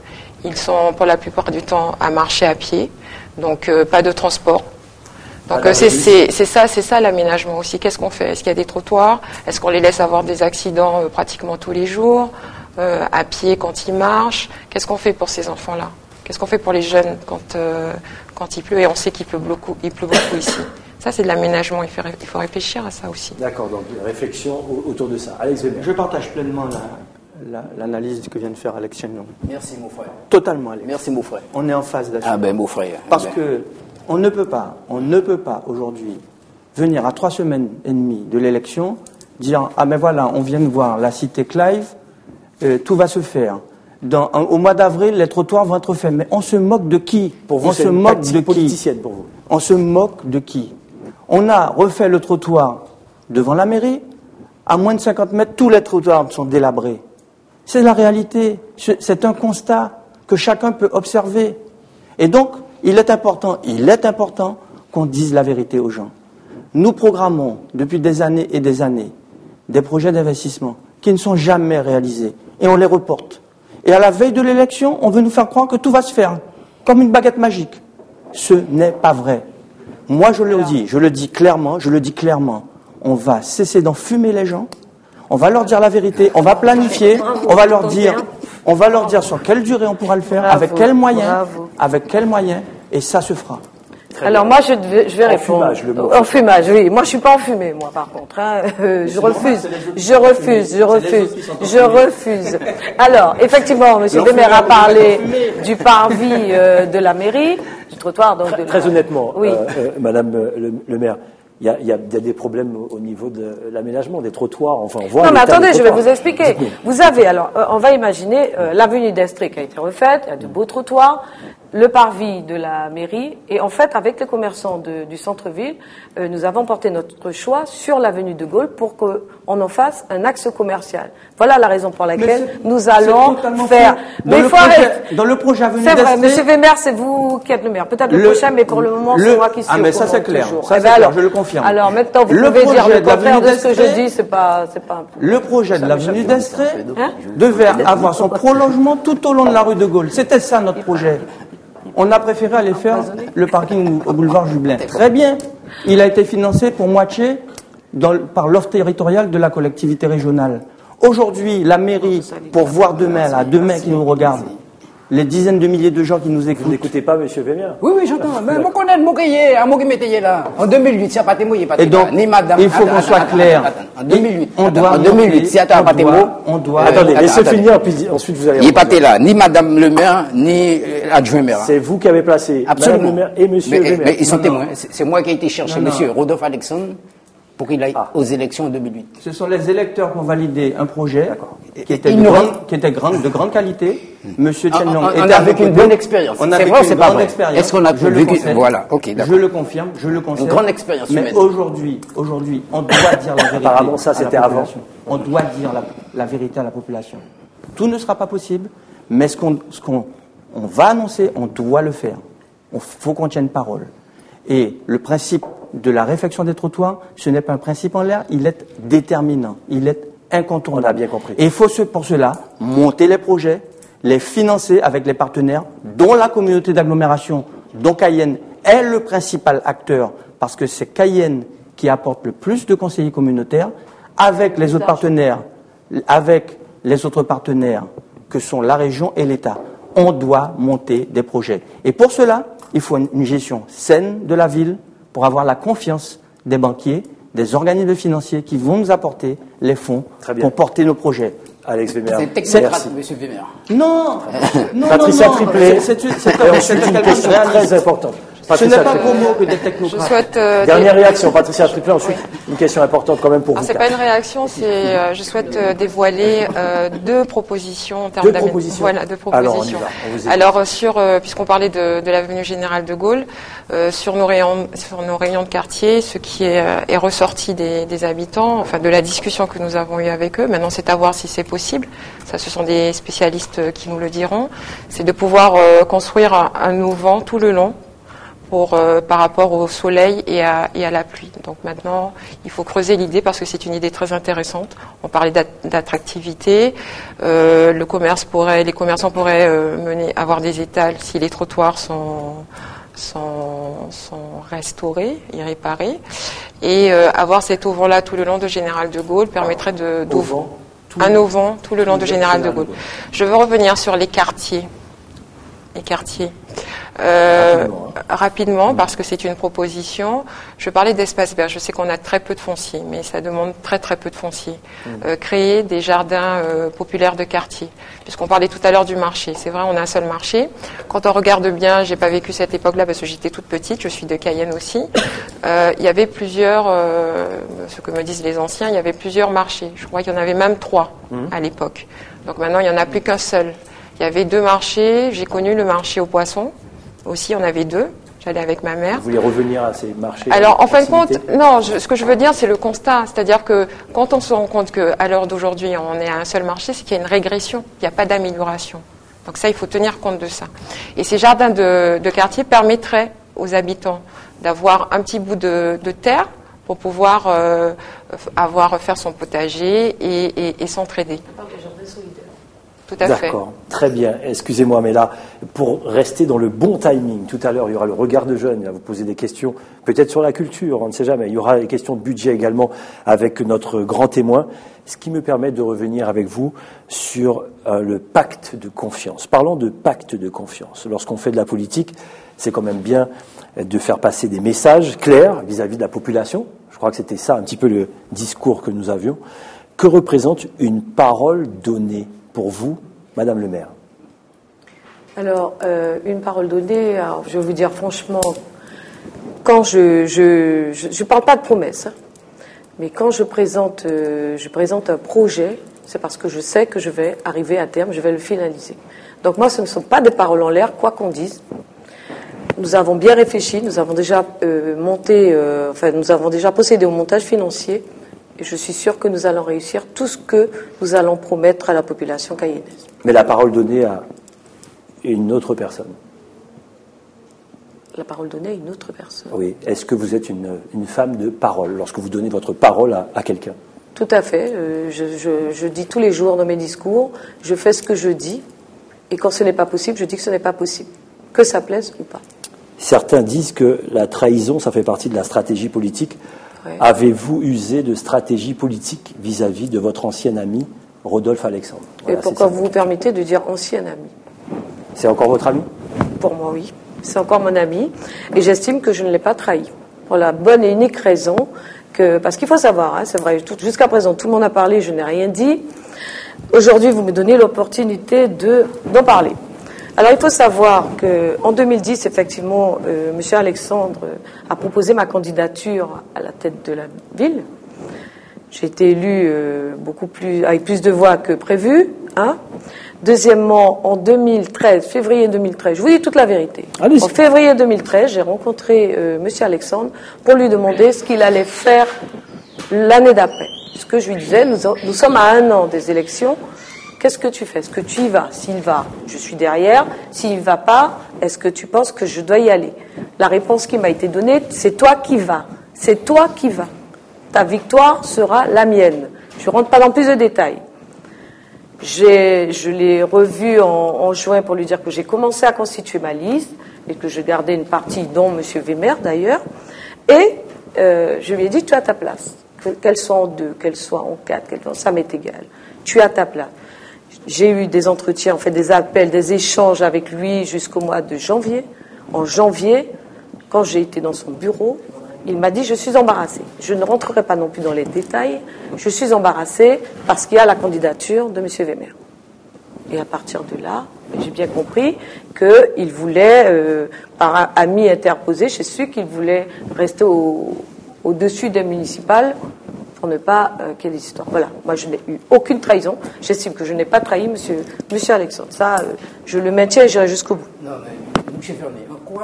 Ils sont pour la plupart du temps à marcher à pied, donc pas de transport. Donc c'est ça l'aménagement aussi. Qu'est-ce qu'on fait? Est-ce qu'il y a des trottoirs? Est-ce qu'on les laisse avoir des accidents pratiquement tous les jours, à pied quand ils marchent? Qu'est-ce qu'on fait pour ces enfants-là? Qu'est-ce qu'on fait pour les jeunes quand il pleut? Et on sait qu'il pleut beaucoup ici. Ça, c'est de l'aménagement. Il faut réfléchir à ça aussi. D'accord, donc réflexion autour de ça. Alex Wemer. Je partage pleinement l'analyse que vient de faire Alex Chenlong. Merci, mon frère. Totalement, Alex. Merci, mon frère. On est en phase là-dessus. Ah ben, mon frère. Parce que on ne peut pas aujourd'hui venir à 3 semaines et demie de l'élection dire ah mais voilà, on vient de voir la cité Clive, tout va se faire. Au mois d'avril, les trottoirs vont être faits. Mais on se moque de qui? Pour vous, on c'est se une moque tactique de qui? politicienne pour vous. On se moque de qui? On a refait le trottoir devant la mairie. À moins de 50 mètres, tous les trottoirs sont délabrés. C'est la réalité. C'est un constat que chacun peut observer. Et donc, il est important qu'on dise la vérité aux gens. Nous programmons depuis des années et des années des projets d'investissement qui ne sont jamais réalisés et on les reporte. Et à la veille de l'élection, on veut nous faire croire que tout va se faire comme une baguette magique. Ce n'est pas vrai. Moi, je le dis clairement, on va cesser d'enfumer les gens, on va leur dire la vérité, on va planifier, on va leur dire sur quelle durée on pourra le faire, avec quels moyens, et ça se fera. Alors moi je vais répondre. Enfumage, le mot. Enfumage, oui. Moi je suis pas enfumée, moi par contre. Je refuse. Alors effectivement, M. Demer a parlé du parvis de la mairie, du trottoir. Donc Très honnêtement, oui. Madame le maire, il y a des problèmes au niveau de l'aménagement des trottoirs. Enfin, on voit. Non, mais l'état attendez, des je vais trottoirs. vous expliquer. Vous avez, alors, on va imaginer l'avenue d'Estrée qui a été refaite, il y a de beaux trottoirs, le parvis de la mairie, et en fait, avec les commerçants du centre-ville, nous avons porté notre choix sur l'avenue de Gaulle pour qu'on en fasse un axe commercial. Voilà la raison pour laquelle nous allons faire. Mais il faut arrêter. Dans le projet avenue d'Estrée. C'est vrai, Monsieur Wemer, c'est vous qui êtes le maire. Peut-être le prochain, mais pour le moment, c'est moi qui suis. Ah, mais ça c'est clair. Toujours. Ça, c'est clair, je le confirme. Alors maintenant, vous pouvez dire le contraire de ce que je dis, c'est pas un peu. Le projet de l'avenue d'Estrée devait avoir son prolongement tout au long de la rue de Gaulle. C'était ça notre projet. On a préféré aller faire le parking au boulevard Jublin. Très bien. Il a été financé pour moitié par l'offre territoriale de la collectivité régionale. Aujourd'hui, la mairie, pour voir demain qui nous regardent, les dizaines de milliers de gens qui nous écoutent. Vous n'écoutez pas, Monsieur Wemer? Oui, j'entends. Mais je connais le mot qui est là. En 2008, si pas tes mots, il pas Et donc, ni madame. il faut qu'on soit clair. En 2008, on doit. En 2008, si t'as pas tes mots. On doit. Attendez, laissez finir, puis ensuite vous allez. Il n'est pas là, ni madame le maire, ni adjoint maire. C'est vous qui avez placé Absolument. Madame le maire et Monsieur Wemer. Mais ils sont témoins. C'est moi qui ai été chercher Monsieur Rodolphe Alexandre pour qu'il aille aux élections en 2008. Ce sont les électeurs qui ont validé un projet qui était de grande qualité. Monsieur Chenlong on a vécu une bonne expérience. On a c'est vécu vrai ou une c'est pas grande vrai? expérience. Est-ce qu'on a vécu? Voilà, ok, d'accord. Je le confirme, je le concède. Une grande expérience Mais humaine. aujourd'hui, on doit dire la vérité. Apparemment, ça, c'était avant. On doit dire la vérité à la population. Tout ne sera pas possible, mais ce qu'on va annoncer, on doit le faire. Il faut qu'on tienne parole. Et le principe de la réfection des trottoirs, ce n'est pas un principe en l'air, il est déterminant, il est incontournable. On a bien compris. Et il faut pour cela monter les projets, les financer avec les partenaires, dont la communauté d'agglomération, dont Cayenne est le principal acteur, parce que c'est Cayenne qui apporte le plus de conseillers communautaires, avec les autres partenaires que sont la région et l'État. On doit monter des projets. Et pour cela, il faut une gestion saine de la ville pour avoir la confiance des banquiers, des organismes financiers qui vont nous apporter les fonds pour porter nos projets. Alex Wemer. C'est technocrate, Monsieur Wemer. Non, Patricia Triplet. C'est une question très importante. Ce n'est pas pour moi que des technocrates. Je souhaite Dernière réaction, Patricia Triplet. Ensuite, une question importante quand même pour vous. C'est pas une réaction, c'est je souhaite dévoiler deux propositions en termes Deux propositions. Voilà, deux propositions. Alors puisqu'on parlait de l'avenue Générale de Gaulle, sur nos réunions de quartier, ce qui est ressorti des habitants, enfin de la discussion que nous avons eue avec eux. Maintenant, c'est à voir si c'est possible. Ça, ce sont des spécialistes qui nous le diront. C'est de pouvoir construire un auvent tout le long. Par rapport au soleil et à la pluie. Donc maintenant, il faut creuser l'idée parce que c'est une idée très intéressante. On parlait d'attractivité. Les commerçants pourraient avoir des étals si les trottoirs sont restaurés et réparés. Et avoir cet auvent-là tout le long de Général de Gaulle permettrait un auvent tout le long de Général de Gaulle. Je veux revenir sur les quartiers. Rapidement, parce que c'est une proposition. Je parlais d'espaces verts. Je sais qu'on a très peu de foncier, mais ça demande très très peu de foncier. Créer des jardins populaires de quartier. Puisqu'on parlait tout à l'heure du marché. C'est vrai, on a un seul marché. Quand on regarde bien, j'ai pas vécu cette époque-là parce que j'étais toute petite. Je suis de Cayenne aussi. Il y avait plusieurs, ce que me disent les anciens, il y avait plusieurs marchés. Je crois qu'il y en avait même 3 à l'époque. Donc maintenant, il n'y en a plus qu'un seul. Il y avait 2 marchés. J'ai connu le marché aux poissons. Aussi, on avait 2. J'allais avec ma mère. Vous voulez revenir à ces marchés? Alors, en fin de compte, non, ce que je veux dire, c'est le constat. C'est-à-dire que quand on se rend compte qu'à l'heure d'aujourd'hui, on est à un seul marché, c'est qu'il y a une régression. Il n'y a pas d'amélioration. Donc ça, il faut tenir compte de ça. Et ces jardins de quartier permettraient aux habitants d'avoir un petit bout de terre pour pouvoir faire son potager et s'entraider. Tout à fait. D'accord, très bien. Excusez-moi, mais là, pour rester dans le bon timing, tout à l'heure, il y aura le regard de jeune, il va vous poser des questions, peut-être sur la culture, on ne sait jamais. Il y aura des questions de budget également avec notre grand témoin, ce qui me permet de revenir avec vous sur le pacte de confiance. Parlons de pacte de confiance. Lorsqu'on fait de la politique, c'est quand même bien de faire passer des messages clairs vis-à-vis de la population. Je crois que c'était ça un petit peu le discours que nous avions. Que représente une parole donnée pour vous, Madame le maire? Alors, une parole donnée, alors, je vais vous dire franchement, quand je parle pas de promesses, hein, mais quand je présente un projet, c'est parce que je sais que je vais arriver à terme, je vais le finaliser. Donc moi, ce ne sont pas des paroles en l'air, quoi qu'on dise. Nous avons bien réfléchi, nous avons déjà nous avons déjà procédé au montage financier. Et je suis sûre que nous allons réussir tout ce que nous allons promettre à la population cayennaise. Mais la parole donnée à une autre personne. La parole donnée à une autre personne. Oui. Est-ce que vous êtes une femme de parole lorsque vous donnez votre parole à quelqu'un? Tout à fait. Je dis tous les jours dans mes discours, je fais ce que je dis. Et quand ce n'est pas possible, je dis que ce n'est pas possible. Que ça plaise ou pas. Certains disent que la trahison, ça fait partie de la stratégie politique. Ouais. Avez-vous usé de stratégie politique vis-à-vis de votre ancien ami, Rodolphe Alexandre? Voilà, et pourquoi vous vous permettez de dire ancien ami? C'est encore votre ami? Pour moi, oui. C'est encore mon ami. Et j'estime que je ne l'ai pas trahi. Pour la bonne et unique raison que... Parce qu'il faut savoir, hein, c'est vrai, jusqu'à présent, tout le monde a parlé, je n'ai rien dit. Aujourd'hui, vous me donnez l'opportunité d'en parler. Alors, il faut savoir qu'en 2010, effectivement, M. Alexandre a proposé ma candidature à la tête de la ville. J'ai été élue avec plus de voix que prévu. Hein. Deuxièmement, en 2013, février 2013, je vous dis toute la vérité. En février 2013, j'ai rencontré M. Alexandre pour lui demander ce qu'il allait faire l'année d'après. Ce que je lui disais, nous sommes à 1 an des élections. Qu'est-ce que tu fais? Est-ce que tu y vas? S'il va, je suis derrière. S'il ne va pas, est-ce que tu penses que je dois y aller? La réponse qui m'a été donnée, c'est toi qui vas. C'est toi qui vas. Ta victoire sera la mienne. Je ne rentre pas dans plus de détails. Je l'ai revu en juin pour lui dire que j'ai commencé à constituer ma liste et que je gardais une partie, dont M. Wemer d'ailleurs. Et je lui ai dit, tu as ta place. Qu'elle soit en 2, qu'elle soit en 4, ça m'est égal. Tu as ta place. J'ai eu des entretiens, des appels, des échanges avec lui jusqu'au mois de janvier. En janvier, quand j'ai été dans son bureau, il m'a dit « je suis embarrassé ». Je ne rentrerai pas non plus dans les détails. Je suis embarrassé parce qu'il y a la candidature de M. Wemer. Et à partir de là, j'ai bien compris qu'il voulait, par un ami interposé, j'ai su qu'il voulait rester au-dessus des municipales pour ne pas qu'il y ait des histoires. Voilà, moi je n'ai eu aucune trahison. J'estime que je n'ai pas trahi monsieur Alexandre. Ça, je le maintiens et j'irai jusqu'au bout. Non, mais M. Fernet, en quoi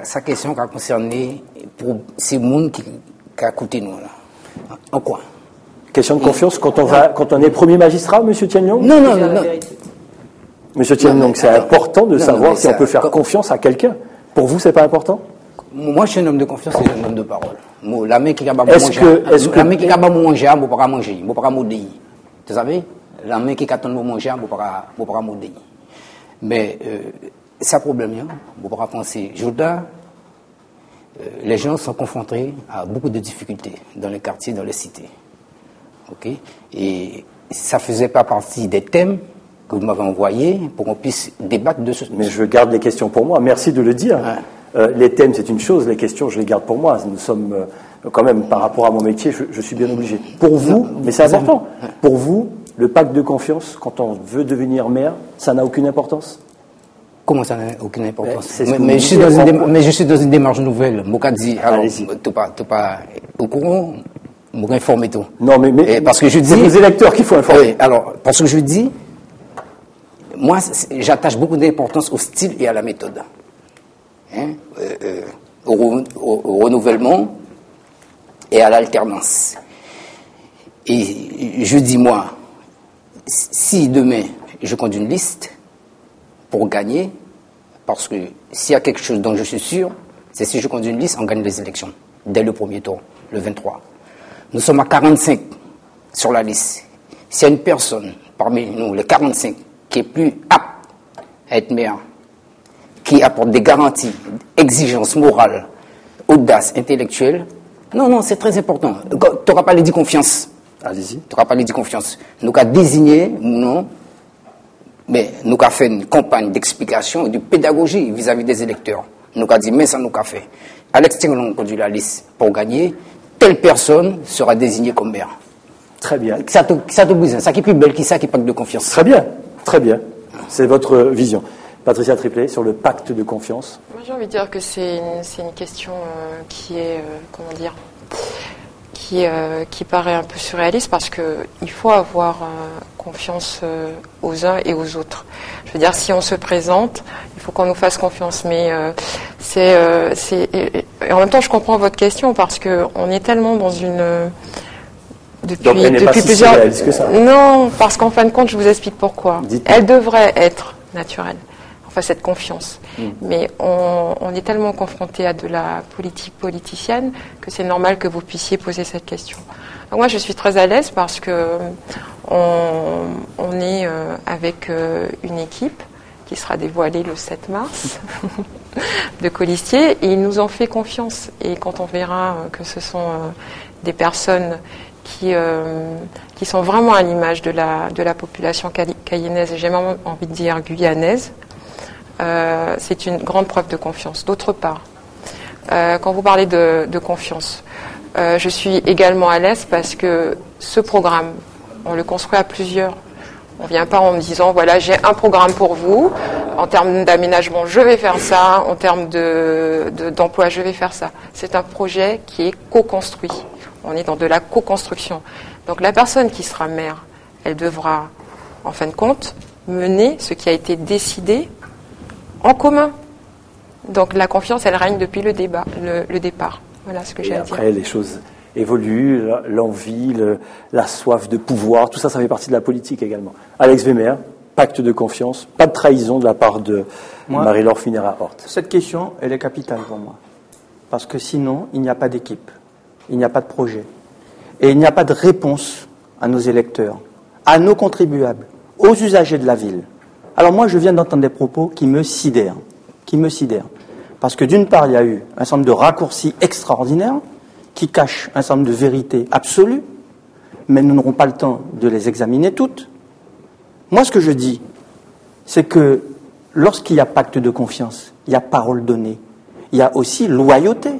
sa question a concerné pour ces monde qui a coûté nous là? En quoi? Question de confiance quand on est premier magistrat, M. Tienlong? Non. M. Tienlong, c'est important de savoir si on peut faire confiance à quelqu'un. Pour vous, c'est pas important? Moi, je suis un homme de confiance et un homme de parole. La main qui a manger, la main qui a manger, je ne peux pas manger, je ne peux pas manger. Tu savez, la main qui attend de manger, je ne peux pas manger. Mais ça problème, je ne peux pas penser. Les gens sont confrontés à beaucoup de difficultés dans les quartiers, dans les cités. Okay? Et ça ne faisait pas partie des thèmes que vous m'avez envoyé pour qu'on puisse débattre de ce... Mais je garde les questions pour moi. Merci de le dire. Ouais. Les thèmes, c'est une chose. Les questions, je les garde pour moi. Nous sommes, quand même, par rapport à mon métier, je suis bien obligé. Pour vous, mais c'est important, pour vous, le pacte de confiance, quand on veut devenir maire, ça n'a aucune importance? Comment ça n'a aucune importance? Mais je suis dans une démarche nouvelle. Moka dit, alors, allez-y. tu pas au courant, Moka informer tout. Non, mais parce que je dis, c'est vos électeurs qu'il faut informer. Oui, alors, parce que je dis, moi, j'attache beaucoup d'importance au style et à la méthode. Hein, au renouvellement et à l'alternance. Et je dis, moi, si demain, je conduis une liste pour gagner, parce que s'il y a quelque chose dont je suis sûr, c'est si je conduis une liste, on gagne les élections, dès le premier tour, le 23. Nous sommes à 45 sur la liste. S'il y a une personne parmi nous, les 45, qui est plus apte à être maire, qui apporte des garanties, exigences morales, audace intellectuelle, non, c'est très important. Tu n'auras pas les dit confiance. Allez-y. Tu n'auras pas les dit confiance. Nous avons désigné, non, mais nous avons fait une campagne d'explication et de pédagogie vis-à-vis des électeurs. Nous avons dit, mais ça nous a fait. À l'extérieur, on conduit la liste pour gagner. Telle personne sera désignée comme maire. Très bien. Ça te brise. Ça qui est plus belle qui ça qui pacte de confiance. Très bien. Très bien. C'est votre vision. Patricia Triplet, sur le pacte de confiance. Moi, j'ai envie de dire que c'est une question qui est, comment dire, qui paraît un peu surréaliste parce qu'il faut avoir confiance aux uns et aux autres. Je veux dire, si on se présente, il faut qu'on nous fasse confiance. Mais et en même temps, je comprends votre question parce qu'on est tellement dans une... Donc elle n'est pas si surréaliste que ça. Non, parce qu'en fin de compte, je vous explique pourquoi. Dites-moi. Elle devrait être naturelle. Enfin, cette confiance. Mais on est tellement confronté à de la politique politicienne que c'est normal que vous puissiez poser cette question. Donc moi, je suis très à l'aise parce que on est avec une équipe qui sera dévoilée le 7 mars de colistiers et ils nous ont fait confiance. Et quand on verra que ce sont des personnes qui sont vraiment à l'image de la population cayennaise et j'ai même envie de dire guyanaise, c'est une grande preuve de confiance. D'autre part, quand vous parlez de confiance, je suis également à l'aise parce que ce programme, on le construit à plusieurs. On ne vient pas en me disant, voilà, j'ai un programme pour vous, en termes d'aménagement, je vais faire ça, en termes d'emploi, je vais faire ça. C'est un projet qui est co-construit. On est dans de la co-construction. Donc la personne qui sera maire, elle devra, en fin de compte, mener ce qui a été décidé en commun. Donc la confiance, elle règne depuis le départ. Voilà ce que j'ai à dire. Après, les choses évoluent, l'envie, la soif de pouvoir, tout ça, ça fait partie de la politique également. Alex Wehmer, pacte de confiance, pas de trahison de la part de Marie-Laure Phinera-Hort. Cette question, elle est capitale pour moi. Parce que sinon, il n'y a pas d'équipe, il n'y a pas de projet. Et il n'y a pas de réponse à nos électeurs, à nos contribuables, aux usagers de la ville. Alors moi, je viens d'entendre des propos qui me sidèrent. Parce que d'une part, il y a eu un certain nombre de raccourcis extraordinaires qui cachent un certain nombre de vérités absolues, mais nous n'aurons pas le temps de les examiner toutes. Moi, ce que je dis, c'est que lorsqu'il y a pacte de confiance, il y a parole donnée, il y a aussi loyauté.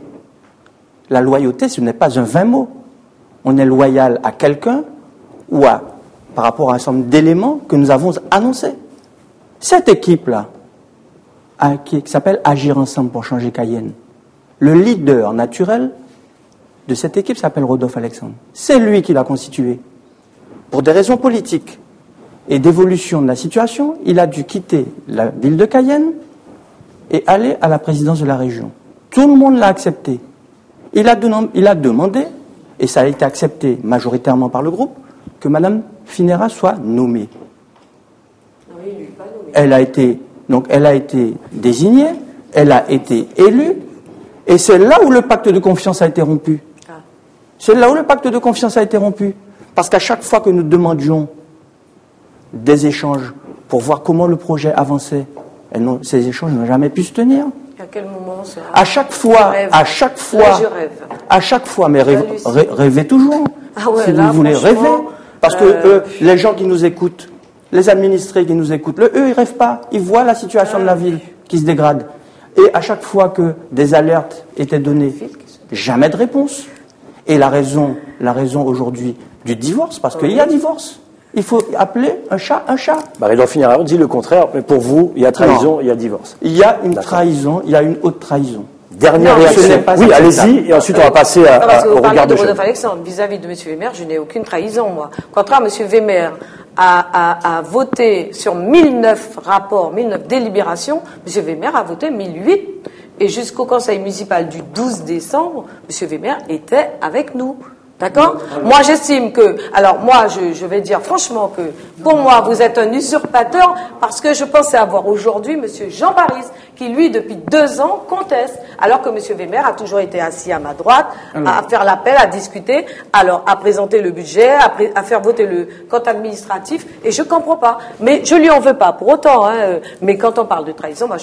La loyauté, ce n'est pas un vain mot. On est loyal à quelqu'un ou par rapport à un certain nombre d'éléments que nous avons annoncés. Cette équipe-là, qui s'appelle Agir ensemble pour changer Cayenne, le leader naturel de cette équipe s'appelle Rodolphe Alexandre. C'est lui qui l'a constituée. Pour des raisons politiques et d'évolution de la situation, il a dû quitter la ville de Cayenne et aller à la présidence de la région. Tout le monde l'a accepté. Il a demandé, et ça a été accepté majoritairement par le groupe, que Mme Phinera soit nommée. Elle a été désignée, elle a été élue, et c'est là où le pacte de confiance a été rompu. C'est là où le pacte de confiance a été rompu. Parce qu'à chaque fois que nous demandions des échanges pour voir comment le projet avançait, ces échanges n'ont jamais pu se tenir. À quel moment ça... À chaque fois, mais rêvez toujours. Ah ouais, si là, vous voulez rêver. Parce que les gens qui nous écoutent, les administrés qui nous écoutent, eux, ils rêvent pas. Ils voient la situation de la ville qui se dégrade. Et à chaque fois que des alertes étaient données, jamais de réponse. Et la raison aujourd'hui du divorce, parce qu'il y a divorce. Il faut appeler un chat un chat. Marie-Laure Finiraro dit le contraire, mais pour vous, il y a trahison, il y a divorce. Il y a une trahison, il y a une haute trahison. Dernière réaction. Oui, allez-y, et ensuite on va passer au regard de Rodolphe Alexandre. Vis-à-vis de M. Wemer, je n'ai aucune trahison, moi. Au contraire, M. Wemer a voté sur 1009 rapports, 1009 délibérations. M. Wemer a voté 1008. Et jusqu'au conseil municipal du 12 décembre, M. Wemer était avec nous. D'accord? Moi, j'estime que, alors moi, je vais dire franchement que, pour moi, vous êtes un usurpateur, parce que je pensais avoir aujourd'hui M. Jean Baris, qui lui, depuis 2 ans, conteste, alors que M. Wemer a toujours été assis à ma droite, à faire l'appel, à discuter, alors à présenter le budget, à faire voter le compte administratif, et je comprends pas. Mais je lui en veux pas, pour autant, hein, mais quand on parle de trahison, moi,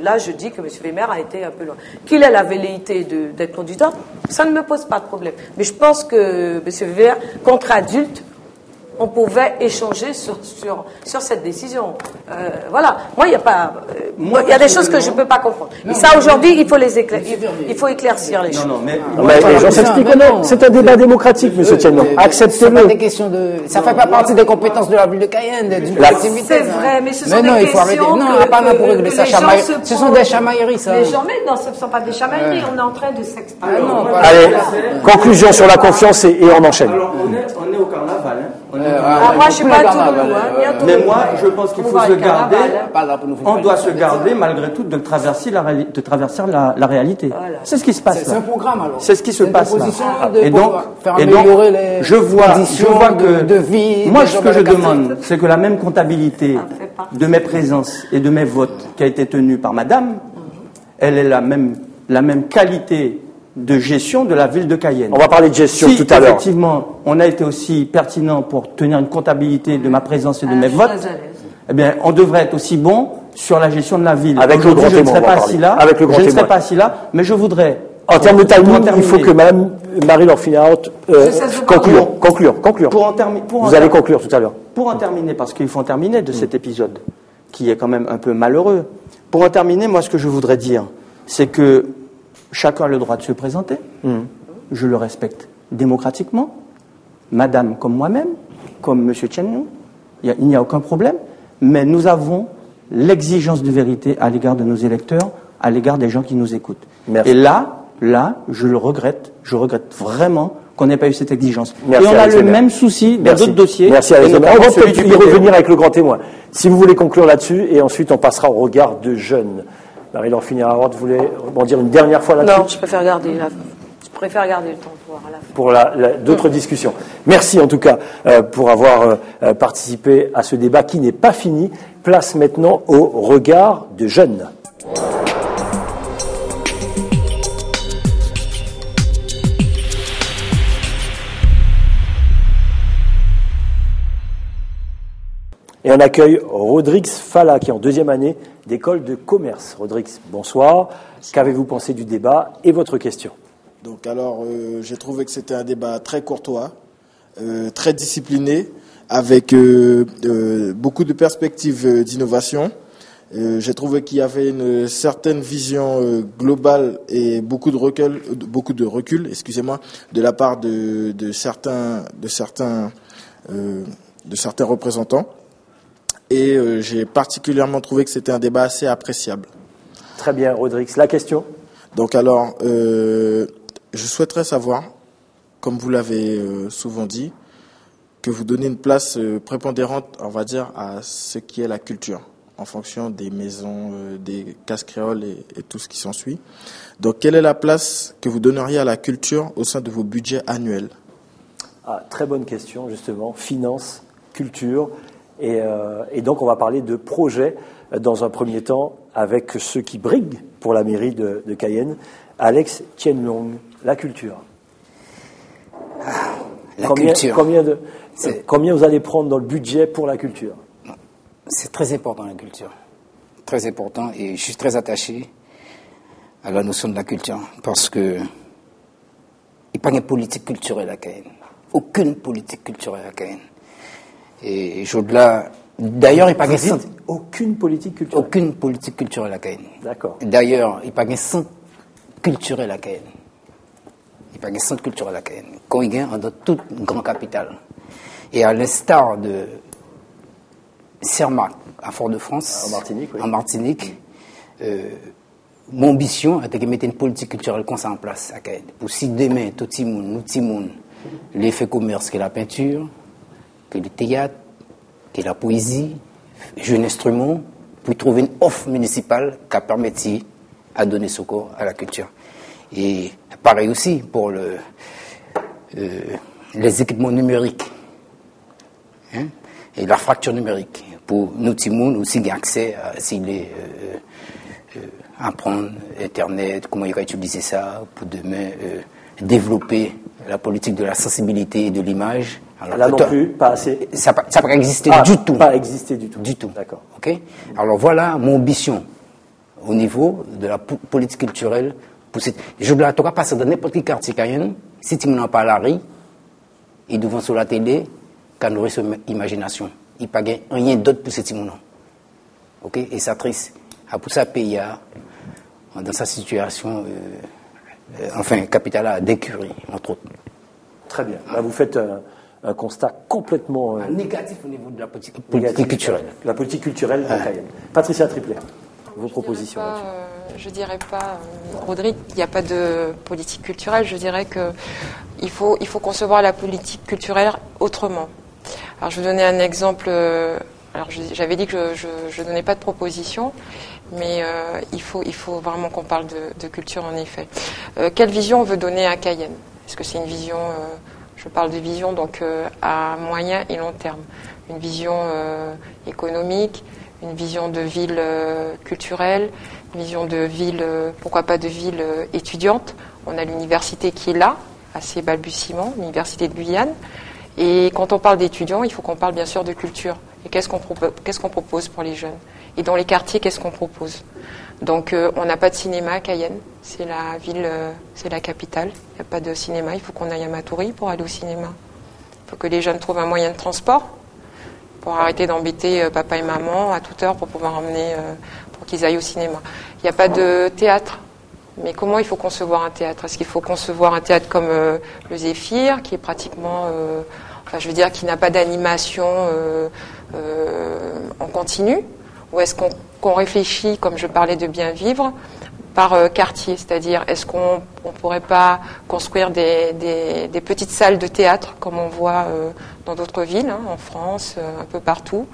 là, je dis que M. Wemer a été un peu loin. Qu'il ait la velléité d'être candidat, ça ne me pose pas de problème. Mais je pense que M. Wemer, contre adultes, on pouvait échanger sur cette décision. Voilà. Moi, il y a pas. Il y a des choses que je ne peux pas comprendre. Et ça, aujourd'hui, il faut les éclaircir. Il faut éclaircir les choses. Mais les gens s'expliquent. C'est un débat démocratique, M. Tiennon. Acceptez-le. Ça ne fait pas partie des compétences de la ville de Cayenne, d'une collectivité. C'est vrai, mais ce sont des non, questions. Il faut arrêter. Non, pas pour régler ça. Ce sont des chamailleries, ça. Les gens, mais non, ce ne sont pas des chamailleries. On est en train de s'exprimer. Allez, conclusion sur la confiance et on enchaîne. Alors, on est au carnaval. Moi, je ne suis pas à Toulouse. Mais moi, je pense qu'il faut se garder. On doit se garder, malgré tout, de traverser la réalité. Voilà. C'est ce qui se passe. C'est un programme, alors. C'est ce qui se passe là. Et donc, je vois que moi, ce que je demande, c'est que la même comptabilité de mes présences et de mes votes qui a été tenue par Madame, elle est la même qualité de gestion de la ville de Cayenne. On va parler de gestion tout à l'heure. Effectivement, on a été aussi pertinent pour tenir une comptabilité de ma présence et de mes votes, eh bien, on devrait être aussi bon sur la gestion de la ville. Avec le grand témoin, je ne serai pas assis là. Avec le grand témoin. Je ne serai pas assis là, mais je voudrais. En termes de timing, il faut que Mme Marie-Laure Finiraro conclure. Vous allez conclure tout à l'heure. Pour en terminer, parce qu'il faut en terminer de cet épisode, qui est quand même un peu malheureux. Pour en terminer, moi, ce que je voudrais dire, c'est que chacun a le droit de se présenter. Je le respecte démocratiquement. Madame comme moi-même, comme M. Tiennon, il n'y a aucun problème. Mais nous avons l'exigence de vérité à l'égard de nos électeurs, à l'égard des gens qui nous écoutent. Merci. Et là, je le regrette. Je regrette vraiment qu'on n'ait pas eu cette exigence. Merci, et on a le même souci dans d'autres dossiers. Merci à On va peut-être y revenir avec le grand témoin. Si vous voulez conclure là-dessus, et ensuite on passera au regard de jeunes. Marie-Laure Finiraro, vous voulez rebondir une dernière fois là-dessus? Non, je préfère garder le temps pour la fin. Pour d'autres discussions. Merci en tout cas pour avoir participé à ce débat qui n'est pas fini. Place maintenant au regard de jeunes. Et on accueille Rodrigues Falla, qui est en 2e année d'école de commerce. Rodrigues, bonsoir. Qu'avez-vous pensé du débat et votre question? Donc alors, j'ai trouvé que c'était un débat très courtois, très discipliné, avec beaucoup de perspectives d'innovation. J'ai trouvé qu'il y avait une certaine vision globale et beaucoup de recul, de la part de certains représentants. Et j'ai particulièrement trouvé que c'était un débat assez appréciable. Très bien, Rodrigues. La question? Donc alors, je souhaiterais savoir, comme vous l'avez souvent dit, que vous donnez une place prépondérante, on va dire, à ce qui est la culture, en fonction des maisons, des cases créoles et tout ce qui s'ensuit. Donc, quelle est la place que vous donneriez à la culture au sein de vos budgets annuels? Très bonne question, justement. Finance, culture. Et donc, on va parler de projets dans un premier temps avec ceux qui briguent pour la mairie de Cayenne. Alex Tienlong, la culture. Combien vous allez prendre dans le budget pour la culture? C'est très important, la culture. Très important, et je suis très attaché à la notion de la culture, parce que il n'y a pas de politique culturelle à Cayenne. Aucune politique culturelle à Cayenne. Et au-delà D'ailleurs, il n'y a pas de centre. Aucune politique culturelle. Aucune politique culturelle à Cayenne. D'accord. D'ailleurs, il n'y a pas de centre culturel à Cayenne. Il n'y a pas de centre culturel à Cayenne. Quand il y a dans toute grande capitale. Et à l'instar de Cermak à Fort-de-France, en Martinique, mon ambition était de mettre une politique culturelle comme ça en place à Cayenne. Pour si demain, tout le monde, l'effet commerce, que la peinture, que le théâtre, que la poésie, jeu d'instruments, pour trouver une offre municipale qui a permis à donner secours à la culture. Et pareil aussi pour les équipements numériques, hein, et la fracture numérique. Pour nous, Timoun, aussi, il y a accès à apprendre Internet, comment il va utiliser ça pour demain développer la politique de la sensibilité et de l'image. Alors, là non plus, pas assez. Ça n'a pas existé du tout. Pas existé du tout. Du tout. D'accord. Ok. Alors voilà mon ambition au niveau de la politique culturelle. Je ne dois pas passer dans n'importe quel quartier cayenne, si tu n'en parles à Paris, et devant sur la télé, qu'à nourrir son imagination. Il n'y a pas rien d'autre pour ces petits-mounons. Ok. Et ça triste. Pour ça, pays dans sa situation, capitale d'écurie, entre autres. Très bien. Là, vous faites un constat complètement négatif au niveau de la politique culturelle. La politique culturelle de Cayenne. Patricia Triplet, vos propositions là-dessus. Je dirais pas, Rodrigue, il n'y a pas de politique culturelle. Je dirais qu'il faut concevoir la politique culturelle autrement. Alors, je vais vous donner un exemple. Alors, j'avais dit que je donnais pas de proposition, mais il faut vraiment qu'on parle de culture en effet. Quelle vision on veut donner à Cayenne? Est-ce que c'est une vision, je parle de vision donc à moyen et long terme, une vision économique, une vision de ville culturelle, une vision de ville, pourquoi pas de ville étudiante. On a l'université qui est là, à ses balbutiements, l'université de Guyane. Et quand on parle d'étudiants, il faut qu'on parle bien sûr de culture. Et qu'est-ce qu'on propose pour les jeunes? Et dans les quartiers, qu'est-ce qu'on propose? Donc on n'a pas de cinéma à Cayenne, c'est la ville, c'est la capitale. Il n'y a pas de cinéma, il faut qu'on aille à Matoury pour aller au cinéma. Il faut que les jeunes trouvent un moyen de transport pour arrêter d'embêter papa et maman à toute heure pour pouvoir emmener, pour qu'ils aillent au cinéma. Il n'y a pas de théâtre. Mais comment il faut concevoir un théâtre? Est-ce qu'il faut concevoir un théâtre comme le Zéphyr, qui est pratiquement, qui n'a pas d'animation en continu? Ou est-ce qu'on réfléchit, comme je parlais de bien vivre, par quartier? C'est-à-dire, est-ce qu'on ne pourrait pas construire des petites salles de théâtre, comme on voit dans d'autres villes, hein, en France, un peu partout,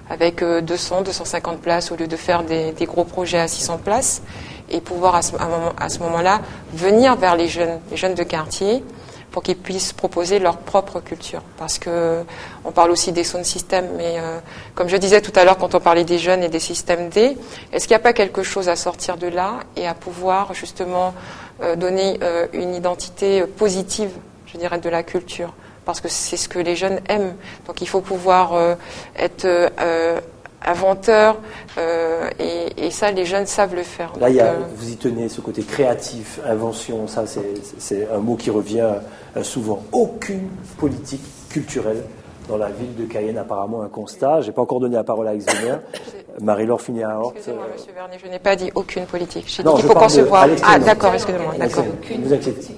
avec 200, 250 places, au lieu de faire des gros projets à 600 places, et pouvoir à ce moment-là venir vers les jeunes de quartier, pour qu'ils puissent proposer leur propre culture. Parce que on parle aussi des sound systems, mais comme je disais tout à l'heure quand on parlait des jeunes et des systèmes D, est-ce qu'il n'y a pas quelque chose à sortir de là et à pouvoir justement donner une identité positive, je dirais, de la culture? Parce que c'est ce que les jeunes aiment. Donc il faut pouvoir être inventeur, et ça, les jeunes savent le faire. Là, vous y tenez, ce côté créatif, invention, ça c'est un mot qui revient souvent. Aucune politique culturelle dans la ville de Cayenne, apparemment un constat. Je n'ai pas encore donné la parole à Exoner. Marie-Laure Finéa-Hort. Excusez-moi, monsieur Vernet, je n'ai pas dit aucune politique. J'ai dit qu'il faut concevoir. Ah, d'accord, excusez-moi. D'accord. Vous inquiétez.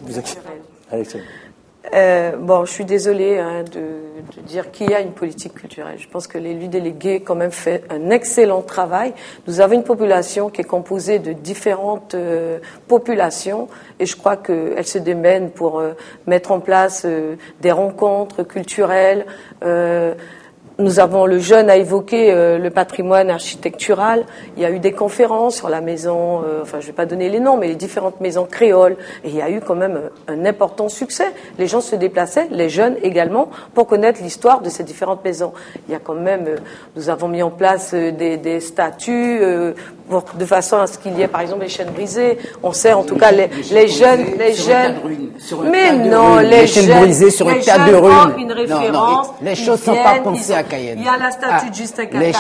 Alexandre. Je suis désolée de dire qu'il y a une politique culturelle. Je pense que l'élu délégué quand même fait un excellent travail. Nous avons une population qui est composée de différentes populations et je crois qu'elle se démène pour mettre en place des rencontres culturelles. Nous avons le jeune à évoquer le patrimoine architectural. Il y a eu des conférences sur la maison, je ne vais pas donner les noms, mais les différentes maisons créoles. Et il y a eu quand même un important succès. Les gens se déplaçaient, les jeunes également, pour connaître l'histoire de ces différentes maisons. Il y a quand même, nous avons mis en place des statues de façon à ce qu'il y ait, par exemple, les chaînes brisées. On sait, en tout cas, les jeunes. Mais non, les chaînes brisées sur un tas de ruines. Une référence. Les choses ne sont pas pensées à Cayenne. Il y a la statue de Justin Cayenne.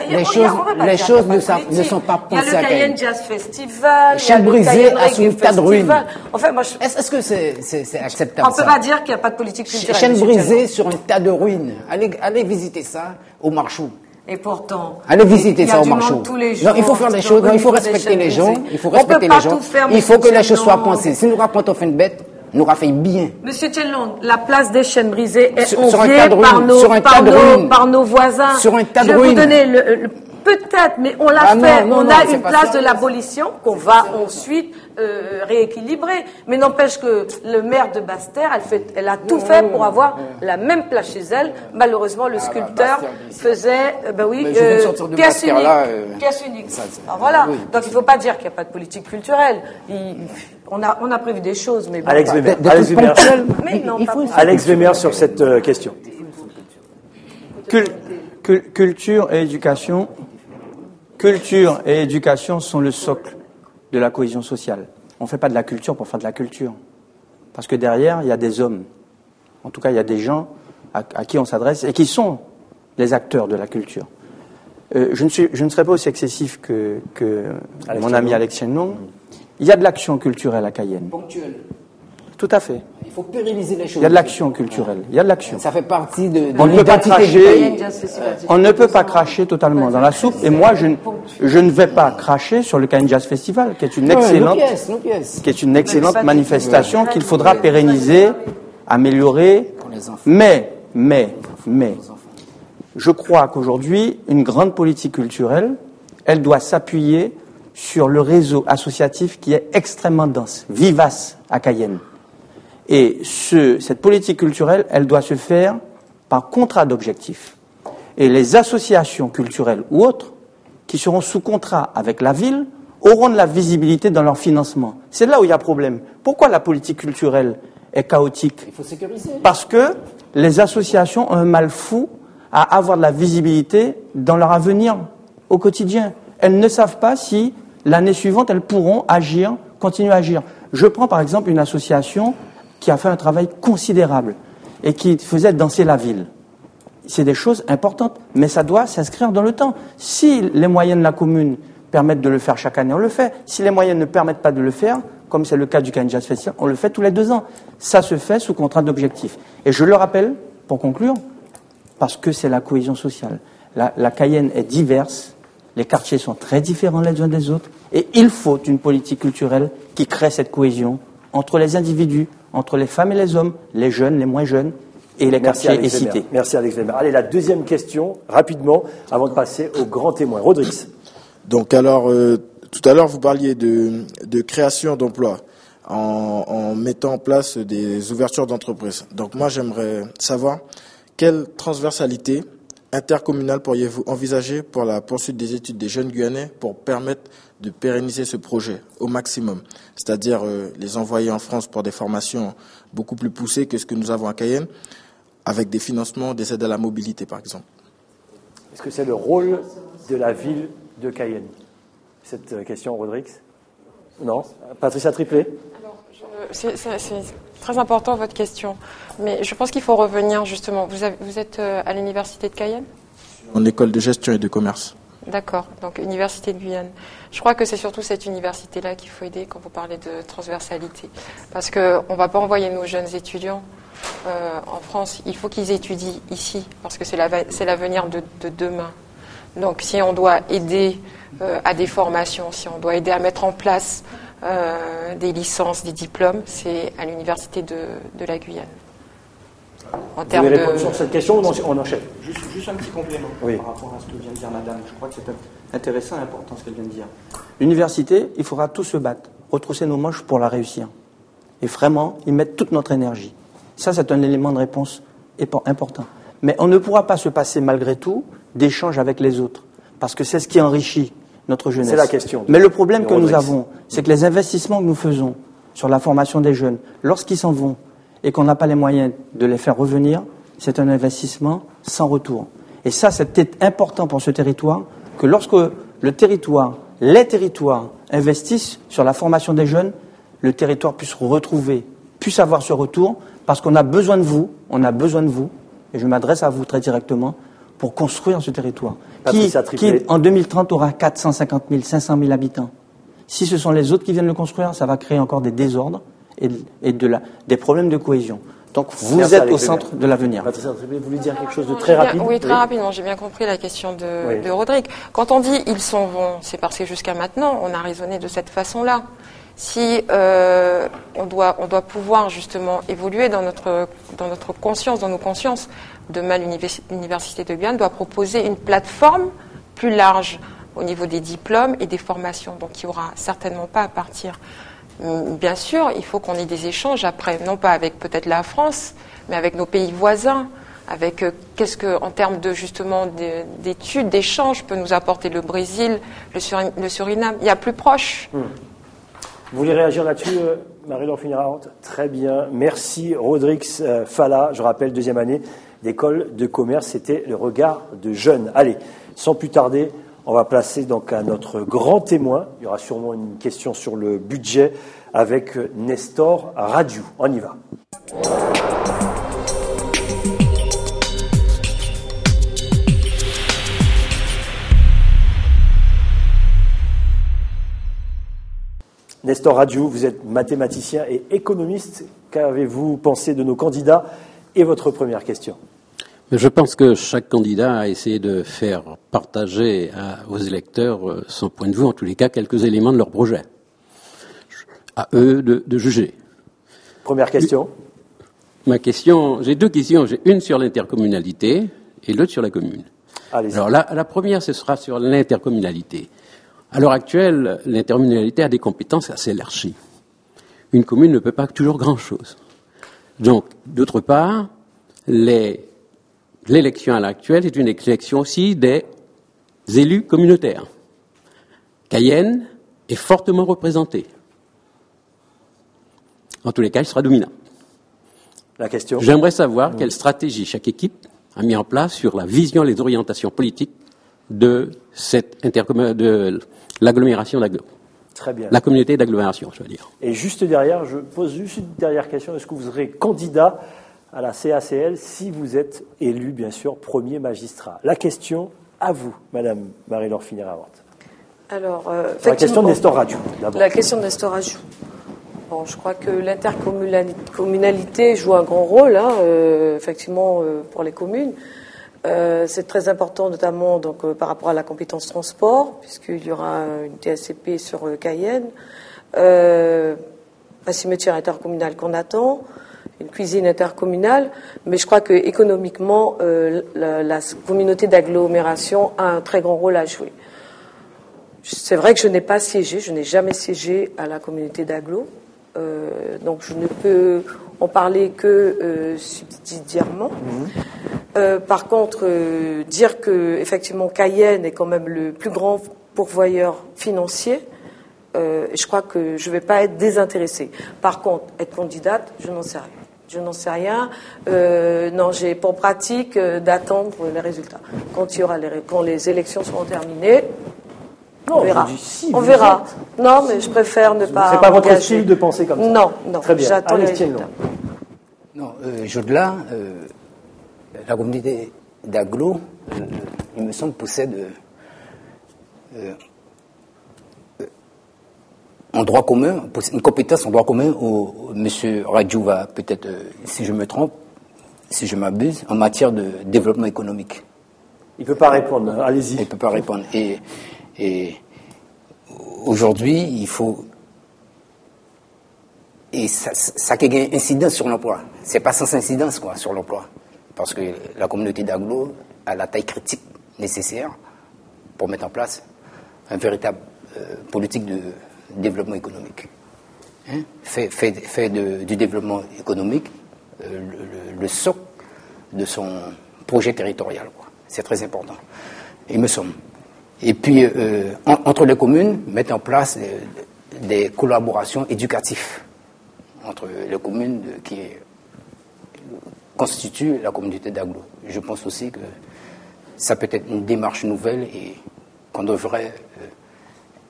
Les choses ne sont pas pensées à Cayenne. Il y a le Cayenne Jazz Festival. Chaîne brisée sur un tas de ruines. Enfin, est-ce que c'est acceptable? On ne peut pas dire qu'il n'y a pas de politique culturelle. Chaîne brisée sur un tas de ruines. Allez visiter ça au Marchou. Et pourtant, allez visiter il y a ça au du marché. monde tous les jours. Non, il faut faire des choses. Non, il faut respecter les gens. Il faut respecter les gens. Il faut que les choses soient pensées. Si nous racontons fait une bête, nous aura fait bien. Monsieur Tchenlong, la place des chaînes brisées est Sur un enviée tas de ruines, par nos voisins. Sur un tas de Je vais vous ruines. donner peut-être, mais on l'a Ah fait. non, On non, a c'est une pas place ça. de l'abolition qu'on va ensuite rééquilibrer. Mais n'empêche que le maire de Basse-Terre, elle a tout fait pour avoir la même place chez elle. Malheureusement, le sculpteur faisait, Mais je viens de sortir de pièce Basse-Terre, unique. là, Pièce unique. ça, c'est- Alors voilà. oui. Donc il ne faut pas dire qu'il n'y a pas de politique culturelle. On a prévu des choses, mais bon. Alex Weber. Des Alex trucs Weber. ponctuels. Mais non, Il pas faut- pour- Alex Weber sur cette question. Culture et éducation. Culture et éducation sont le socle de la cohésion sociale. On ne fait pas de la culture pour faire de la culture. Parce que derrière, il y a des hommes. En tout cas, il y a des gens à qui on s'adresse et qui sont les acteurs de la culture. Je ne serai pas aussi excessif que mon ami Alex Tchenlong. Il y a de l'action culturelle à Cayenne. Ponctuel. Tout à fait. Il faut pérenniser les choses. Il y a de l'action culturelle. Il y a de l'action. Ça fait partie de On ne peut pas l'identité du cracher. pays. On ne peut pas cracher totalement dans la soupe. Et moi, je ne vais pas cracher sur le Cayenne Jazz Festival, qui est une excellente, Nos pièces. qui est une excellente manifestation qu'il faudra pérenniser, améliorer. Pour les enfants. Mais, je crois qu'aujourd'hui, une grande politique culturelle, elle doit s'appuyer sur le réseau associatif qui est extrêmement dense, vivace à Cayenne. Et cette politique culturelle, elle doit se faire par contrat d'objectifs. Et les associations culturelles ou autres, qui seront sous contrat avec la ville, auront de la visibilité dans leur financement. C'est là où il y a problème. Pourquoi la politique culturelle est chaotique? Il faut sécuriser. Parce que les associations ont un mal fou à avoir de la visibilité dans leur avenir au quotidien. Elles ne savent pas si l'année suivante, elles pourront agir, continuer à agir. Je prends par exemple une association qui a fait un travail considérable et qui faisait danser la ville. C'est des choses importantes, mais ça doit s'inscrire dans le temps. Si les moyens de la commune permettent de le faire chaque année, on le fait. Si les moyens ne permettent pas de le faire, comme c'est le cas du Cayenne Jazz Festival, on le fait tous les 2 ans. Ça se fait sous contrat d'objectif. Et je le rappelle, pour conclure, parce que c'est la cohésion sociale. La Cayenne est diverse, les quartiers sont très différents les uns des autres, et il faut une politique culturelle qui crée cette cohésion entre les individus, entre les femmes et les hommes, les jeunes, les moins jeunes, et les quartiers et cités. Merci Alex Weber. Allez, la deuxième question, rapidement, avant de passer au grand témoin. Rodrigues. Donc alors, tout à l'heure, vous parliez de création d'emplois en mettant en place des ouvertures d'entreprises. Donc moi, j'aimerais savoir quelle transversalité intercommunale pourriez-vous envisager pour la poursuite des études des jeunes Guyanais pour permettre de pérenniser ce projet au maximum, c'est-à-dire les envoyer en France pour des formations beaucoup plus poussées que ce que nous avons à Cayenne, avec des financements, des aides à la mobilité par exemple. Est-ce que c'est le rôle de la ville de Cayenne? Cette question, Rodrigues? Non? Patricia Triplet? C'est très important votre question, mais je pense qu'il faut revenir justement. Vous êtes à l'université de Cayenne? En école de gestion et de commerce. D'accord, donc Université de Guyane. Je crois que c'est surtout cette université-là qu'il faut aider quand vous parlez de transversalité. Parce qu'on ne va pas envoyer nos jeunes étudiants en France, il faut qu'ils étudient ici, parce que c'est l'avenir de demain. Donc si on doit aider à des formations, si on doit aider à mettre en place des licences, des diplômes, c'est à l'Université de la Guyane. Vous voulez répondre sur cette question ou on enchaîne? Juste un petit complément Oui. par rapport à ce que vient de dire madame. Je crois que c'est intéressant et important ce qu'elle vient de dire. L'université, il faudra tous se battre, retrousser nos manches pour la réussir. Et vraiment, y mettre toute notre énergie. Ça, c'est un élément de réponse important. Mais on ne pourra pas se passer malgré tout d'échanges avec les autres. Parce que c'est ce qui enrichit notre jeunesse. C'est la question. Mais le problème que nous Rodrigues. avons, c'est que les investissements que nous faisons sur la formation des jeunes, lorsqu'ils s'en vont, et qu'on n'a pas les moyens de les faire revenir, c'est un investissement sans retour. Et ça, c'est important pour ce territoire, que lorsque les territoires investissent sur la formation des jeunes, le territoire puisse retrouver, puisse avoir ce retour, parce qu'on a besoin de vous, et je m'adresse à vous très directement, pour construire ce territoire, qui en 2030 aura 450 000, 500 000 habitants. Si ce sont les autres qui viennent le construire, ça va créer encore des désordres, et des problèmes de cohésion. Donc vous êtes au centre de l'avenir. Vous voulez dire quelque chose de très rapide? Oui, très rapidement. J'ai bien compris la question de Rodrigue. Quand on dit « ils s'en vont », c'est parce que jusqu'à maintenant, on a raisonné de cette façon-là. Si on doit pouvoir justement évoluer dans notre conscience, dans nos consciences, demain l'Université de Guyane doit proposer une plateforme plus large au niveau des diplômes et des formations. Donc il n'y aura certainement pas à partir. Bien sûr, il faut qu'on ait des échanges après, non pas avec peut-être la France, mais avec nos pays voisins, avec qu'est-ce que, en termes de justement d'études, d'échanges, peut nous apporter le Brésil, le Suriname. Il y a plus proche. Vous voulez réagir là-dessus, Marie-Laure Finira-Hort? Très bien. Merci, Rodrigue Falla. Je rappelle, 2e année d'école de commerce. C'était le regard de jeunes. Allez, sans plus tarder, on va placer donc à notre grand témoin. Il y aura sûrement une question sur le budget avec Nestor Radiou. On y va. Nestor Radiou, vous êtes mathématicien et économiste. Qu'avez-vous pensé de nos candidats? Et votre première question? Je pense que chaque candidat a essayé de faire partager aux électeurs son point de vue, en tous les cas quelques éléments de leur projet. À eux de juger. Première question. Ma question, j'ai 2 questions. J'ai une sur l'intercommunalité et l'autre sur la commune. Allez-y. Alors la première, ce sera sur l'intercommunalité. À l'heure actuelle, l'intercommunalité a des compétences assez élargies. Une commune ne peut pas toujours grand-chose. Donc, d'autre part, l'élection à l'heure actuelle est une élection aussi des élus communautaires. Cayenne est fortement représentée. En tous les cas, il sera dominant. La question. J'aimerais savoir quelle stratégie chaque équipe a mis en place sur la vision et les orientations politiques de de l'agglomération d'Aglo. Très bien. La communauté d'agglomération, je veux dire. Et juste derrière, je pose juste une dernière question. Est-ce que vous serez candidat à la CACL si vous êtes élu, bien sûr, premier magistrat? La question à vous, Madame Marie-Laure Finira-Hort. Alors, la question de Nestor Radiou, d'abord. La question de Nestor Radiou. Bon, je crois que l'intercommunalité joue un grand rôle, effectivement, pour les communes. C'est très important, notamment donc, par rapport à la compétence transport, puisqu'il y aura une TSCP sur Cayenne, un cimetière intercommunal qu'on attend, une cuisine intercommunale, mais je crois que économiquement, la communauté d'agglomération a un très grand rôle à jouer. C'est vrai que je n'ai pas siégé, je n'ai jamais siégé à la communauté d'agglo, donc je ne peux en parler que subsidiairement. Par contre, dire que effectivement Cayenne est quand même le plus grand pourvoyeur financier, je crois que je ne vais pas être désintéressée. Par contre, être candidate, je n'en sais rien. Je n'en sais rien. Non, j'ai pour pratique d'attendre les résultats. Quand les élections seront terminées, on verra. On verra. Non, mais je préfère ne pas. C'est pas votre style de penser comme ça. Non. Très bien. J'attends les résultats. Non, au-delà, la communauté d'agglo, il me semble, possède en droit commun, une compétence en droit commun où M. Radiou va peut-être, si je me trompe, si je m'abuse, en matière de développement économique. Il ne peut pas répondre, allez-y. Il ne peut pas répondre. Et aujourd'hui, il faut... Et ça a une incidence sur l'emploi. C'est pas sans incidence, quoi, sur l'emploi. Parce que la communauté d'agglo a la taille critique nécessaire pour mettre en place une véritable politique de développement économique. Fait du développement économique le socle de son projet territorial, quoi. C'est très important, il me semble. Et puis, entre les communes, mettre en place des collaborations éducatives entre les communes qui constituent la communauté d'agglo. Je pense aussi que ça peut être une démarche nouvelle et qu'on devrait